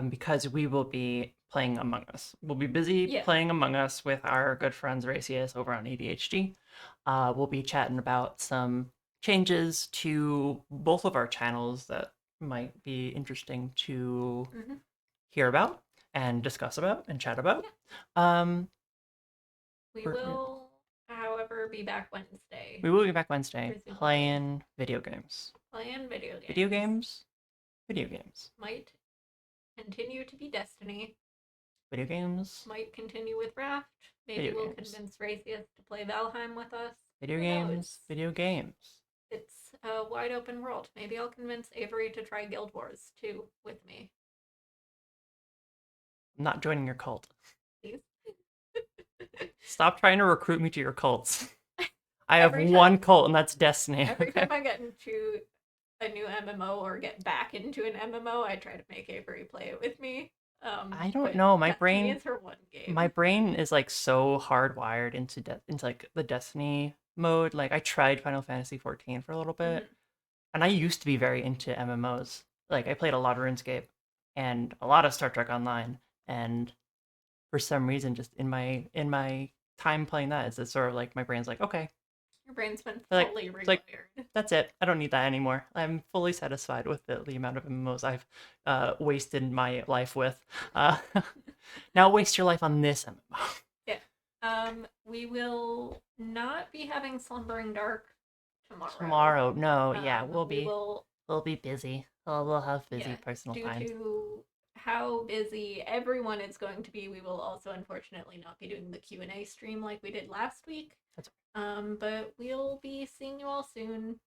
because we will be playing Among Us. We'll be busy Yeah. playing Among Us with our good friends Racius over on ADHD. We'll be chatting about some changes to both of our channels that might be interesting to Mm-hmm. hear about and discuss about and chat about. Yeah. Um, We we're, will, however, be back Wednesday, we will be back Wednesday presumably. playing video games. Playing video Video games. games? Video games. Might continue to be Destiny. Video games? Might continue with Raft. Maybe Video we'll games. convince Racius to play Valheim with us. Video Who games? knows? Video games. It's a wide open world. Maybe I'll convince Avery to try Guild Wars too with me. I'm not joining your cult. Please. Stop trying to recruit me to your cults. I have every time one cult, and that's Destiny. every Okay. time I get into a new MMO or get back into an MMO, I try to make Avery play it with me. I don't But know. Destiny is her one My game. brain is like so hardwired into like the Destiny mode. Like I tried Final Fantasy 14 for a little bit, Mm-hmm. and I used to be very into MMOs. Like I played a lot of RuneScape and a lot of Star Trek Online, and for some reason, just in my time playing that, it's sort of like my brain's like, okay, Your brain's been like fully it's like rewired. that's it. I don't need that anymore. I'm fully satisfied with the amount of MMOs I've wasted my life with. Uh, now waste your life on this MMO. Yeah. We will not be having Slumbering Dark tomorrow. Tomorrow, no, yeah, We will, we'll be busy. We'll have busy yeah, personal due times. to how busy everyone is going to be, we will also unfortunately not be doing the Q&A stream like we did last week. That's But we'll be seeing you all soon.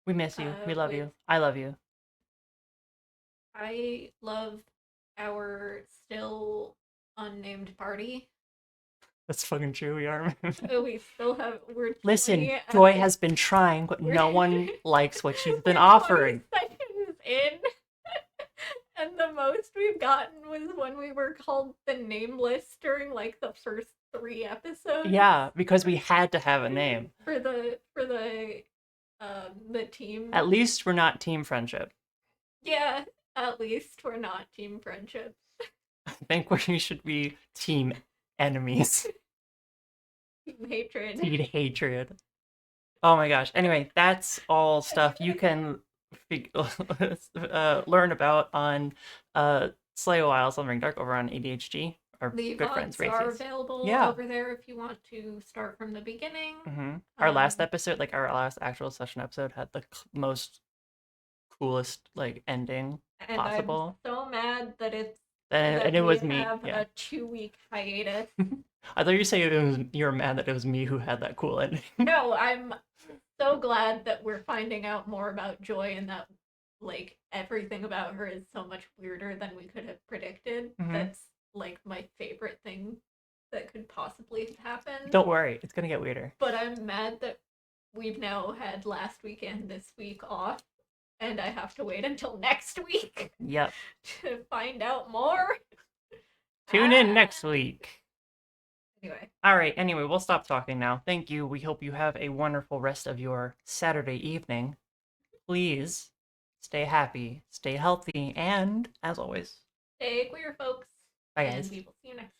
We miss you. We love With you. I love you. I love our still unnamed party. That's fucking true. We are. We still have we're Listen, 20 Joy has been trying, but no one likes what she's been offering. 20 seconds in. And the most we've gotten was when we were called the Nameless during like the first 3 episodes. Yeah, because we had to have a name. For the team. At least we're not Team Friendship. Yeah, at least we're not team friendship. I think we should be Team Enemies. Team hatred. Team Hatred. Oh my gosh. Anyway, that's all stuff you can learn about on Slay a While Slumbering Dark over on ADHD. Our The good friends, VODs are Races. available Yeah. over there if you want to start from the beginning. Our last episode, like our last actual session episode, had the most coolest like ending and possible. I'm so mad that And it was me. Have a 2-week hiatus. I thought you say you were mad that it was me who had that cool ending. No, I'm so glad that we're finding out more about Joy and that like everything about her is so much weirder than we could have predicted. That's like my favorite thing that could possibly happen. Don't worry, it's gonna get weirder. But I'm mad that we've now had last week and this week off, and I have to wait until next week. Yep. To find out more. Tune in next week. Anyway. All right. Anyway, we'll stop talking now. Thank you. We hope you have a wonderful rest of your Saturday evening. Please stay happy, stay healthy, and as always, stay queer, folks. bye, guys. And we will see you next time.